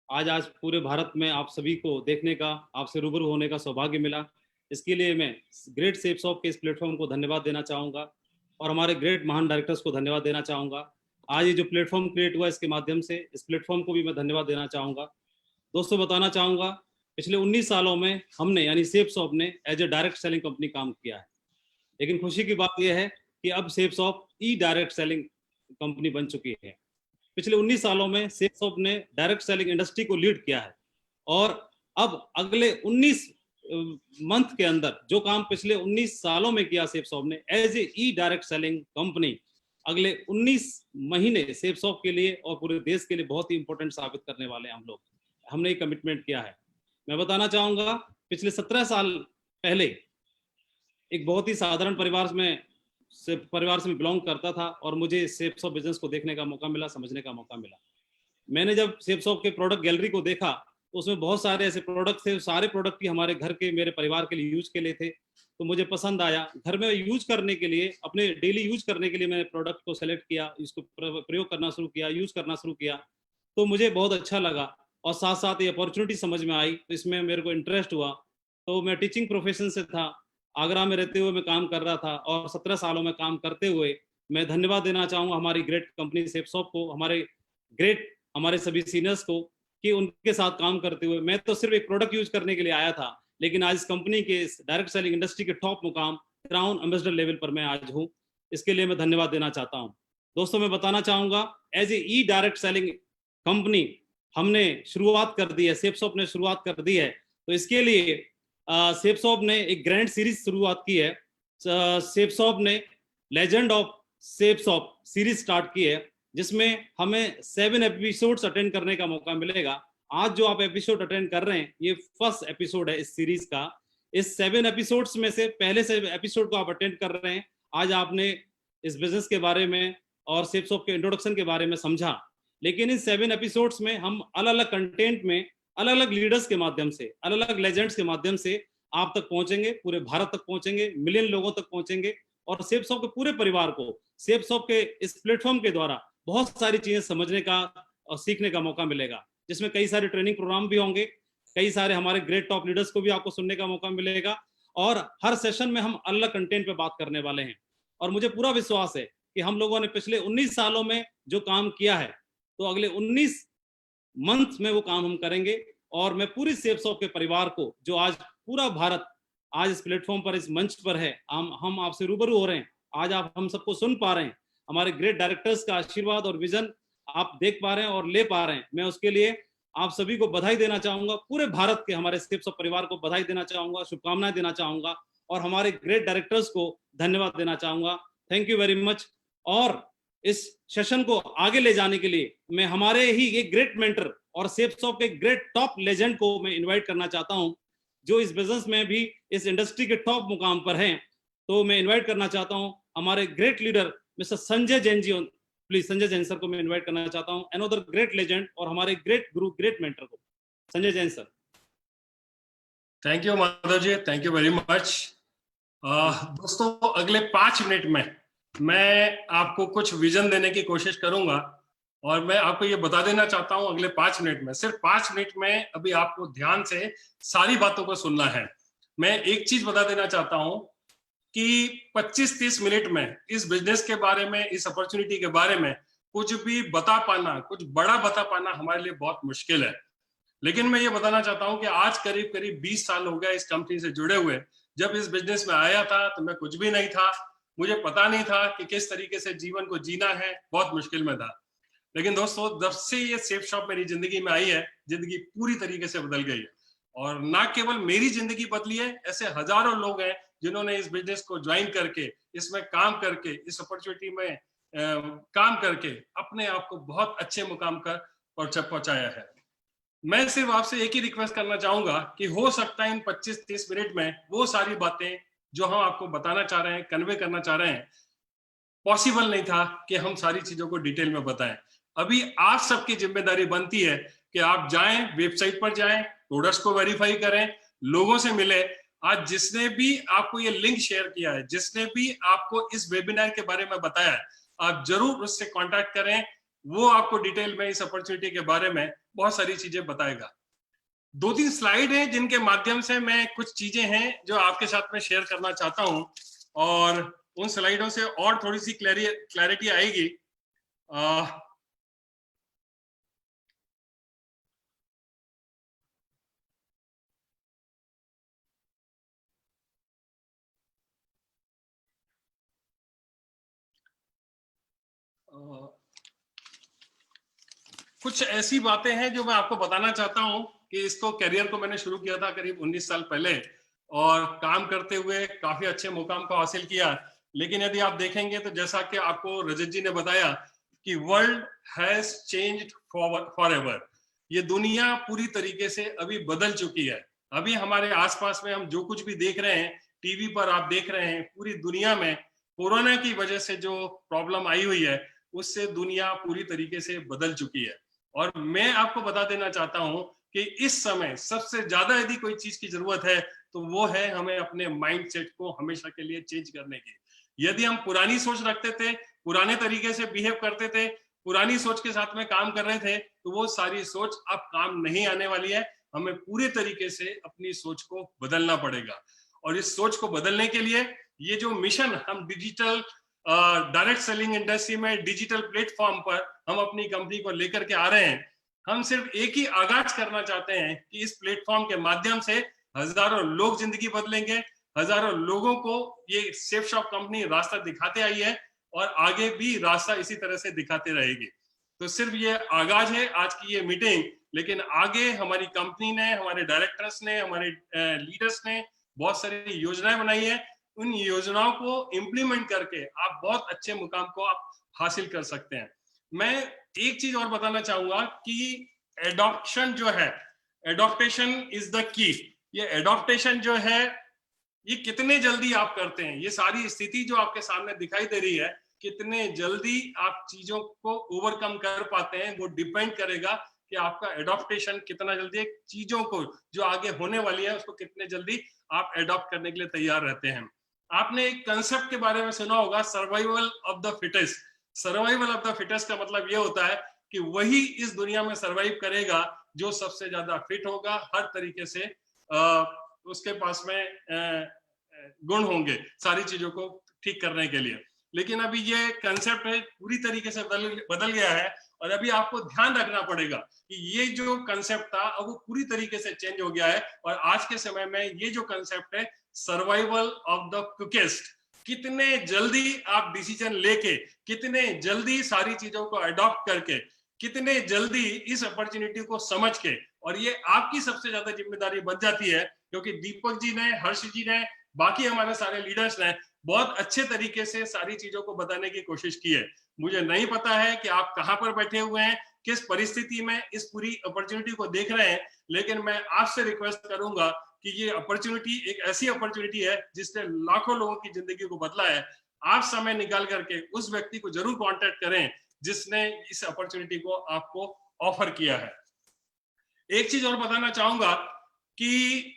[SPEAKER 8] आज पूरे भारत में आप सभी को देखने का, आपसे रूबरू होने का सौभाग्य मिला। इसके लिए मैं ग्रेट सेफसॉफ्ट के इस प्लेटफॉर्म को धन्यवाद देना चाहूँगा और हमारे ग्रेट महान डायरेक्टर्स को धन्यवाद देना चाहूँगा। आज ये जो प्लेटफॉर्म क्रिएट हुआ इसके माध्यम से इस प्लेटफॉर्म को भी मैं धन्यवाद देना चाहूँगा। दोस्तों बताना चाहूँगा, पिछले 19 सालों में हमने यानी सेफसॉफ्ट ने as a direct selling company काम किया है, लेकिन खुशी की बात यह है कि अब सेफसॉफ्ट ई डायरेक्ट सेलिंग कंपनी बन चुकी है। पिछले 19 सालों में सेफसॉफ्ट ने डायरेक्ट सेलिंग इंडस्ट्री को लीड किया है और अब अगले 19 मंथ के अंदर जो काम पिछले 19 सालों में किया सेफसॉफ्ट ने as a e direct selling company, अगले 19 महीने सेफसॉफ्ट के लिए और पूरे देश के लिए बहुत ही इंपॉर्टेंट साबित करने वाले हैं हम लोग। हमने एक कमिटमेंट किया है। मैं बताना चाहूंगा, पिछले 17 साल पहले एक बहुत ही साधारण परिवार से मैं बिलोंग करता था और मुझे सेफसॉफ्ट बिजनेस को देखने का मौका मिला, समझने का मौका मिला। मैंने जब सेफसॉफ्ट के प्रोडक्ट गैलरी को देखा तो उसमें बहुत सारे ऐसे प्रोडक्ट थे, सारे प्रोडक्ट ही हमारे घर के, मेरे परिवार के लिए यूज के लिए थे, तो मुझे पसंद आया। घर में यूज करने के लिए, अपने डेली यूज करने के लिए मैंने प्रोडक्ट को सेलेक्ट किया, इसको प्रयोग करना शुरू किया, यूज करना शुरू किया, तो मुझे बहुत अच्छा लगा और साथ साथ ये अपॉर्चुनिटी समझ में आई तो इसमें मेरे को इंटरेस्ट हुआ। तो मैं टीचिंग प्रोफेशन से था, आगरा में रहते हुए मैं काम कर रहा था और 17 सालों में काम करते हुए मैं धन्यवाद देना चाहूँगा हमारी ग्रेट कंपनी सेफसॉफ्ट को, हमारे सभी सीनियर्स को, कि उनके साथ काम करते हुए मैं तो सिर्फ एक प्रोडक्ट यूज करने के लिए आया था, लेकिन आज इस कंपनी के डायरेक्ट सेलिंग इंडस्ट्री के टॉप मुकाम क्राउन एम्बेसडर लेवल पर मैं आज हूँ। इसके लिए मैं धन्यवाद देना चाहता हूँ। दोस्तों मैं बताना चाहूँगा, as a e direct selling company हमने शुरुआत कर दी है, सेफसॉफ्ट ने शुरुआत कर दी है। तो इसके लिए सेफसॉफ्ट ने एक ग्रैंड सीरीज शुरुआत की है सेफ शॉप ने legend of safe shop series start की है, जिसमें हमें 7 एपिसोड्स अटेंड करने का मौका मिलेगा। आज जो आप एपिसोड अटेंड कर रहे हैं, ये फर्स्ट एपिसोड है इस सीरीज का। इस 7 एपिसोड्स में से पहले से एपिसोड को आप अटेंड कर रहे हैं। आज आपने इस बिजनेस के बारे में और सेफ शॉप के इंट्रोडक्शन के बारे में समझा, लेकिन इन 7 एपिसोड्स में हम अलग अलग कंटेंट में अलग अलग लीडर्स के माध्यम से, अलग अलग लेजेंड्स के माध्यम से आप तक पहुंचेंगे, पूरे भारत तक पहुंचेंगे, मिलियन लोगों तक पहुंचेंगे, और सेफ शॉप के पूरे परिवार को सेफ शॉप के इस प्लेटफॉर्म के द्वारा बहुत सारी चीजें समझने का और सीखने का मौका मिलेगा, जिसमें कई सारे ट्रेनिंग प्रोग्राम भी होंगे, कई सारे हमारे ग्रेट टॉप लीडर्स को भी आपको सुनने का मौका मिलेगा, और हर सेशन में हम अलग कंटेंट पे बात करने वाले हैं। और मुझे पूरा विश्वास है कि हम लोगों ने पिछले 19 सालों में जो काम किया है, तो अगले 19 मंथ में वो काम हम करेंगे। और मैं पूरी सेफ शॉप के परिवार को, जो आज पूरा भारत आज इस प्लेटफॉर्म पर, इस मंच पर है, हम आपसे रूबरू हो रहे हैं, आज आप हम सबको सुन पा रहे हैं, हमारे ग्रेट डायरेक्टर्स का आशीर्वाद और विजन आप देख पा रहे हैं और ले पा रहे हैं। मैं उसके लिए आप सभी को बधाई देना चाहूंगा, पूरे भारत के हमारे सेफ शॉप परिवार को बधाई देना चाहूंगा, शुभकामनाएं देना चाहूंगा, और हमारे ग्रेट डायरेक्टर्स को धन्यवाद देना चाहूंगा। Thank you very much. और इस सेशन को आगे ले जाने के लिए मैं हमारे ही एक ग्रेट मेंटर और सेफ शॉप के ग्रेट टॉप लेजेंड को मैं इनवाइट करना चाहता हूं, जो इस बिजनेस में भी इस इंडस्ट्री के टॉप मुकाम पर हैं। तो मैं इनवाइट करना चाहता हूं हमारे great leader mister Sanjay Jain ji. Please Sanjay Jain sir को मैं इनवाइट करना चाहता हूं, अनदर ग्रेट लेजेंड और हमारे ग्रेट गुरु, ग्रेट मेंटर को, Sanjay Jain sir.
[SPEAKER 1] Thank you Madhav ji, thank you very much. दोस्तों, अगले 5 मिनट में मैं आपको कुछ विजन देने की कोशिश करूंगा, और मैं आपको ये बता देना चाहता हूं अगले 5 मिनट में, सिर्फ 5 मिनट में अभी आपको ध्यान से सारी बातों को सुनना है। मैं एक चीज बता देना चाहता हूं कि 25-30 मिनट में इस बिजनेस के बारे में, इस अपॉर्चुनिटी के बारे में कुछ भी बता पाना, कुछ बड़ा बता पाना हमारे लिए बहुत मुश्किल है। लेकिन मैं ये बताना चाहता हूं कि आज करीब करीब 20 साल हो गया इस कंपनी से जुड़े हुए। जब इस बिजनेस में आया था तो मैं कुछ भी नहीं था, मुझे पता नहीं था कि किस तरीके से जीवन को जीना है, बहुत मुश्किल में था। लेकिन दोस्तों, जब से ये सेफ शॉप मेरी जिंदगी में आई है, जिंदगी पूरी तरीके से बदल गई है। और ना केवल मेरी जिंदगी बदली है, ऐसे हजारों लोग हैं जिन्होंने इस बिजनेस को ज्वाइन करके, इसमें काम करके, इस अपॉर्चुनिटी में काम करके अपने आप को बहुत अच्छे मुकाम पर पहुंचाया है। मैं सिर्फ आपसे एक ही रिक्वेस्ट करना चाहूंगा कि हो सकता है इन 25-30 मिनट में वो सारी बातें जो हम आपको बताना चाह रहे हैं, कन्वे करना चाह रहे हैं, पॉसिबल नहीं था कि हम सारी चीजों को डिटेल में बताएं। अभी आप सबकी जिम्मेदारी बनती है कि आप जाएं, वेबसाइट पर जाएं, प्रोडक्ट्स को वेरीफाई करें, लोगों से मिले। आज जिसने भी आपको ये लिंक शेयर किया है, जिसने भी आपको इस वेबिनार के बारे में बताया है, आप जरूर उससे कांटेक्ट करें। वो आपको डिटेल में इस अपॉर्चुनिटी के बारे में बहुत सारी चीजें बताएगा। 2-3 स्लाइड हैं जिनके माध्यम से मैं कुछ चीजें हैं जो आपके साथ में शेयर करना चाहता हूं, और उन स्लाइडों से और थोड़ी सी क्लैरिटी आएगी। कुछ ऐसी बातें हैं जो मैं आपको बताना चाहता हूं कि इसको करियर को मैंने शुरू किया था करीब 19 साल पहले, और काम करते हुए काफी अच्छे मुकाम को हासिल किया। लेकिन यदि आप देखेंगे तो जैसा कि आपको रजत जी ने बताया कि world has changed for ever, ये दुनिया पूरी तरीके से अभी बदल चुकी है। अभी हमारे आसपास में हम जो कुछ भी देख रहे हैं, टीवी पर आप देख रहे हैं, पूरी दुनिया में कोरोना की वजह से जो प्रॉब्लम आई हुई है, उससे दुनिया पूरी तरीके से बदल चुकी है। और मैं आपको बता देना चाहता हूं कि इस समय सबसे ज्यादा यदि कोई चीज की जरूरत है तो वो है हमें अपने माइंडसेट को हमेशा के लिए चेंज करने की। यदि हम पुरानी सोच रखते थे, पुराने तरीके से बिहेव करते थे, पुरानी सोच के साथ में काम कर रहे थे, तो वो सारी सोच अब काम नहीं आने वाली है। हमें पूरे तरीके से अपनी सोच को बदलना पड़ेगा। और इस सोच को बदलने के लिए ये जो मिशन हम डिजिटल डायरेक्ट सेलिंग इंडस्ट्री में डिजिटल प्लेटफॉर्म पर हम अपनी कंपनी को लेकर के आ रहे हैं, हम सिर्फ एक ही आगाज करना चाहते हैं कि इस प्लेटफॉर्म के माध्यम से हजारों लोग जिंदगी बदलेंगे, हजारों लोगों को ये सेफ शॉप कंपनी रास्ता दिखाते आई है और आगे भी रास्ता इसी तरह से दिखाते रहेगी। तो सिर्फ ये आगाज है आज की ये मीटिंग, लेकिन आगे हमारी कंपनी ने, हमारे डायरेक्टर्स ने, हमारे लीडर्स ने बहुत सारी योजनाएं बनाई है। उन योजनाओं को इम्प्लीमेंट करके आप बहुत अच्छे मुकाम को आप हासिल कर सकते हैं। मैं एक चीज और बताना चाहूंगा कि एडॉप्शन जो है, एडॉप्टेशन इज द की। ये एडॉप्टेशन जो है ये कितने जल्दी आप करते हैं, ये सारी स्थिति जो आपके सामने दिखाई दे रही है, कितने जल्दी आप चीजों को ओवरकम कर पाते हैं, वो डिपेंड करेगा कि आपका एडॉप्टेशन कितना जल्दी, चीजों को जो आगे होने वाली है उसको कितने जल्दी आप एडॉप्ट करने के लिए तैयार रहते हैं। आपने एक कंसेप्ट के बारे में सुना होगा, survival of the fittest. Survival of the fittest का मतलब ये होता है कि वही इस दुनिया में सर्वाइव करेगा जो सबसे ज्यादा फिट होगा, हर तरीके से उसके पास में गुण होंगे सारी चीजों को ठीक करने के लिए। लेकिन अभी ये कंसेप्ट है पूरी तरीके से बदल गया है, और अभी आपको ध्यान रखना पड़ेगा कि ये जो कंसेप्ट था अब वो पूरी तरीके से चेंज हो गया है। और आज के समय में ये जो कंसेप्ट है सर्वाइवल ऑफ द क्विकेस्ट, कितने जल्दी आप डिसीजन लेके, कितने जल्दी सारी चीजों को अडॉप्ट करके, कितने जल्दी इस अपॉर्चुनिटी को समझ के, और ये आपकी सबसे ज्यादा जिम्मेदारी बन जाती है, क्योंकि दीपक जी ने, हर्ष जी ने, बाकी हमारे सारे लीडर्स ने बहुत अच्छे तरीके से सारी चीजों को बताने की कोशिश की है। मुझे नहीं पता है कि आप कहां पर बैठे हुए हैं, किस परिस्थिति में इस पूरी अपॉर्चुनिटी को देख रहे हैं, लेकिन मैं आपसे रिक्वेस्ट करूंगा कि ये अपॉर्चुनिटी एक ऐसी अपॉर्चुनिटी है जिसने लाखों लोगों की जिंदगी को बदला है। आप समय निकाल करके उस व्यक्ति को जरूर कांटेक्ट करें जिसने इस अपॉर्चुनिटी को आपको ऑफर किया है। एक चीज और बताना चाहूंगा कि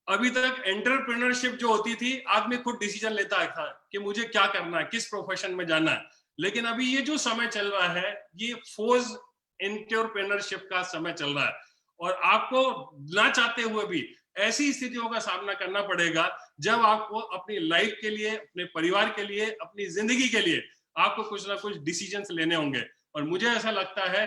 [SPEAKER 1] अभी तक एंटरप्रेन्योरशिप जो होती थी, आदमी खुद डिसीजन लेता था कि मुझे क्या करना है, किस प्रोफेशन में जाना है। लेकिन अभी ये जो समय चल रहा है ये फोर्स एंटरप्रेन्योरशिप का समय चल रहा है, और आपको ना चाहते हुए भी ऐसी स्थितियों का सामना करना पड़ेगा जब आपको अपनी लाइफ के लिए, अपने परिवार के लिए, अपनी जिंदगी के लिए आपको कुछ ना कुछ डिसीजंस लेने होंगे। और मुझे ऐसा लगता है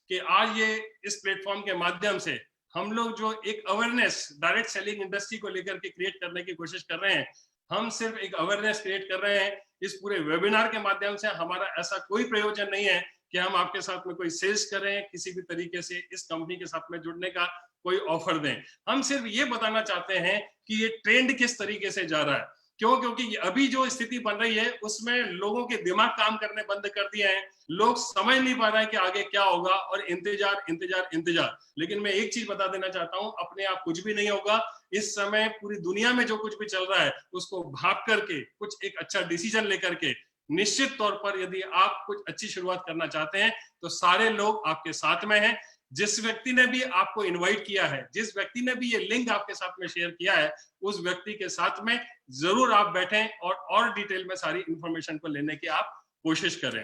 [SPEAKER 1] कि आज ये इस प्लेटफॉर्म के माध्यम से हम लोग जो एक अवेयरनेस डायरेक्ट सेलिंग इंडस्ट्री को लेकर के क्रिएट करने की कोशिश कर रहे हैं, हम सिर्फ एक अवेयरनेस क्रिएट कर रहे हैं। इस पूरे वेबिनार के माध्यम से हमारा ऐसा कोई प्रयोजन नहीं है कि हम आपके साथ में कोई सेल्स करें, किसी भी तरीके से इस कंपनी के साथ में जुड़ने का कोई ऑफर दें। हम सिर्फ ये बताना चाहते हैं कि ये ट्रेंड किस तरीके से जा रहा है। क्यों? क्योंकि अभी जो स्थिति बन रही है उसमें लोगों के दिमाग काम करने बंद कर दिए हैं, लोग समझ नहीं पा रहे हैं कि आगे क्या होगा, और इंतजार इंतजार इंतजार। लेकिन मैं एक चीज बता देना चाहता हूं, अपने आप कुछ भी नहीं होगा। इस समय पूरी दुनिया में जो कुछ भी चल रहा है उसको भाप करके कुछ एक अच्छा डिसीजन लेकर के, निश्चित तौर पर यदि आप कुछ अच्छी शुरुआत करना चाहते हैं तो सारे लोग आपके साथ में हैं। जिस व्यक्ति ने भी आपको इनवाइट किया है, जिस व्यक्ति ने भी ये लिंक आपके साथ में शेयर किया है, उस व्यक्ति के साथ में जरूर आप बैठें और डिटेल में सारी इंफॉर्मेशन को लेने की आप कोशिश करें।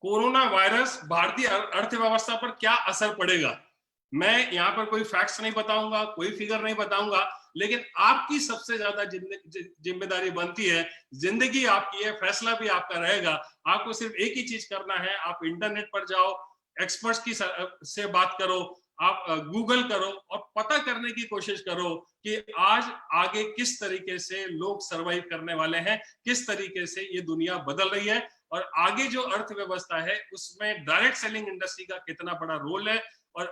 [SPEAKER 1] कोरोना वायरस भारतीय अर्थव्यवस्था पर क्या असर पड़ेगा, मैं यहाँ पर कोई फैक्ट्स नहीं बताऊंगा, कोई फिगर नहीं बताऊंगा, लेकिन आपकी सबसे ज्यादा जिम्मेदारी बनती है। जिंदगी आपकी है, फैसला भी आपका रहेगा। आपको सिर्फ एक ही चीज करना है, आप इंटरनेट पर जाओ, एक्सपर्ट्स की से बात करो, आप गूगल करो और पता करने की कोशिश करो कि आज आगे किस तरीके से लोग सरवाइव करने वाले हैं, किस तरीके से ये दुनिया बदल रही है, और आगे जो अर्थव्यवस्था है उसमें डायरेक्ट सेलिंग इंडस्ट्री का कितना बड़ा रोल है, और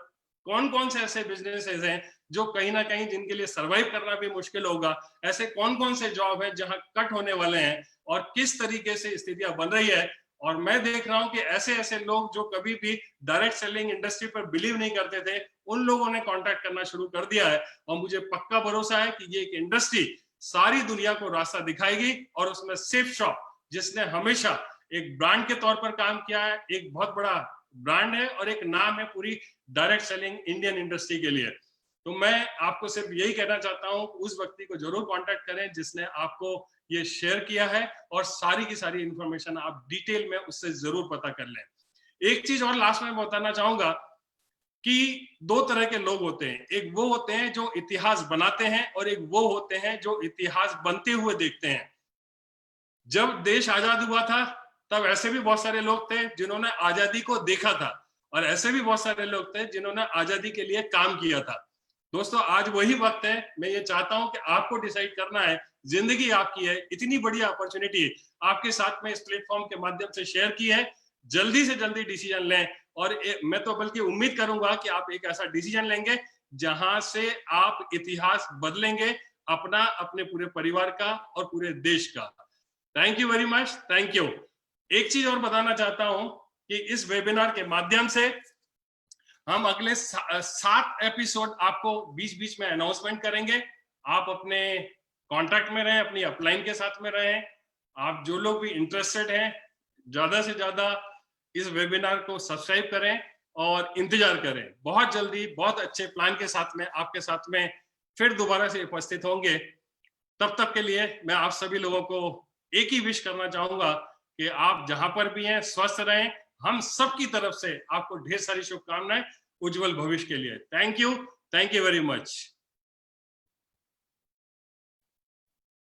[SPEAKER 1] कौन कौन से ऐसे बिजनेसेस हैं जो कहीं ना कहीं जिनके लिए सरवाइव करना भी मुश्किल होगा, ऐसे कौन कौन से जॉब है जहां कट होने वाले हैं, और किस तरीके से स्थितियां बन रही है। और मैं देख रहा हूं कि ऐसे ऐसे लोग जो कभी भी डायरेक्ट सेलिंग इंडस्ट्री पर बिलीव नहीं करते थे, उन लोगों ने कांटेक्ट करना शुरू कर दिया है। और मुझे पक्का भरोसा है कि ये एक इंडस्ट्री सारी दुनिया को रास्ता दिखाएगी, और उसमें सेफ शॉप, जिसने हमेशा एक ब्रांड के तौर पर काम किया है, एक बहुत बड़ा ब्रांड है और एक नाम है पूरी डायरेक्ट सेलिंग इंडियन इंडस्ट्री के लिए। तो मैं आपको सिर्फ यही कहना चाहता हूं, उस व्यक्ति को जरूर कांटेक्ट करें जिसने आपको ये शेयर किया है, और सारी की सारी इंफॉर्मेशन आप डिटेल में उससे जरूर पता कर लें। एक चीज और लास्ट में बताना चाहूंगा कि दो तरह के लोग होते हैं, एक वो होते हैं जो इतिहास बनाते हैं, और एक वो होते हैं जो इतिहास बनते हुए देखते हैं। जब देश आजाद हुआ था तब ऐसे भी बहुत सारे लोग थे जिन्होंने आजादी को देखा था, और ऐसे भी बहुत सारे लोग थे जिन्होंने आजादी के लिए काम किया था। दोस्तों, आज वही वक्त है, मैं ये चाहता हूं कि आपको डिसाइड करना है, जिंदगी आपकी है, इतनी बड़ी अपॉर्चुनिटी आपके साथ में इस प्लेटफॉर्म के माध्यम से शेयर की है, जल्दी से जल्दी डिसीजन लें। और मैं तो बल्कि उम्मीद करूंगा कि आप एक ऐसा डिसीजन लेंगे जहां से आप इतिहास बदलेंगे, अपना, अपने पूरे परिवार का और पूरे देश का। Thank you very much, thank you. एक चीज और बताना चाहता हूं कि इस वेबिनार के माध्यम से हम अगले 7 एपिसोड आपको बीच बीच में अनाउंसमेंट करेंगे। आप अपने कॉन्टैक्ट में रहें, अपनी अपलाइन के साथ में रहें। आप जो लोग भी इंटरेस्टेड हैं, ज्यादा से ज्यादा इस वेबिनार को सब्सक्राइब करें और इंतजार करें। बहुत जल्दी बहुत अच्छे प्लान के साथ में आपके साथ में फिर दोबारा से उपस्थित होंगे। तब तक के लिए मैं आप सभी लोगों को एक ही विश करना चाहूंगा कि आप जहां पर भी हैं स्वस्थ रहें। हम सबकी तरफ से आपको ढेर सारी शुभकामनाएं उज्जवल भविष्य के लिए। Thank you very much.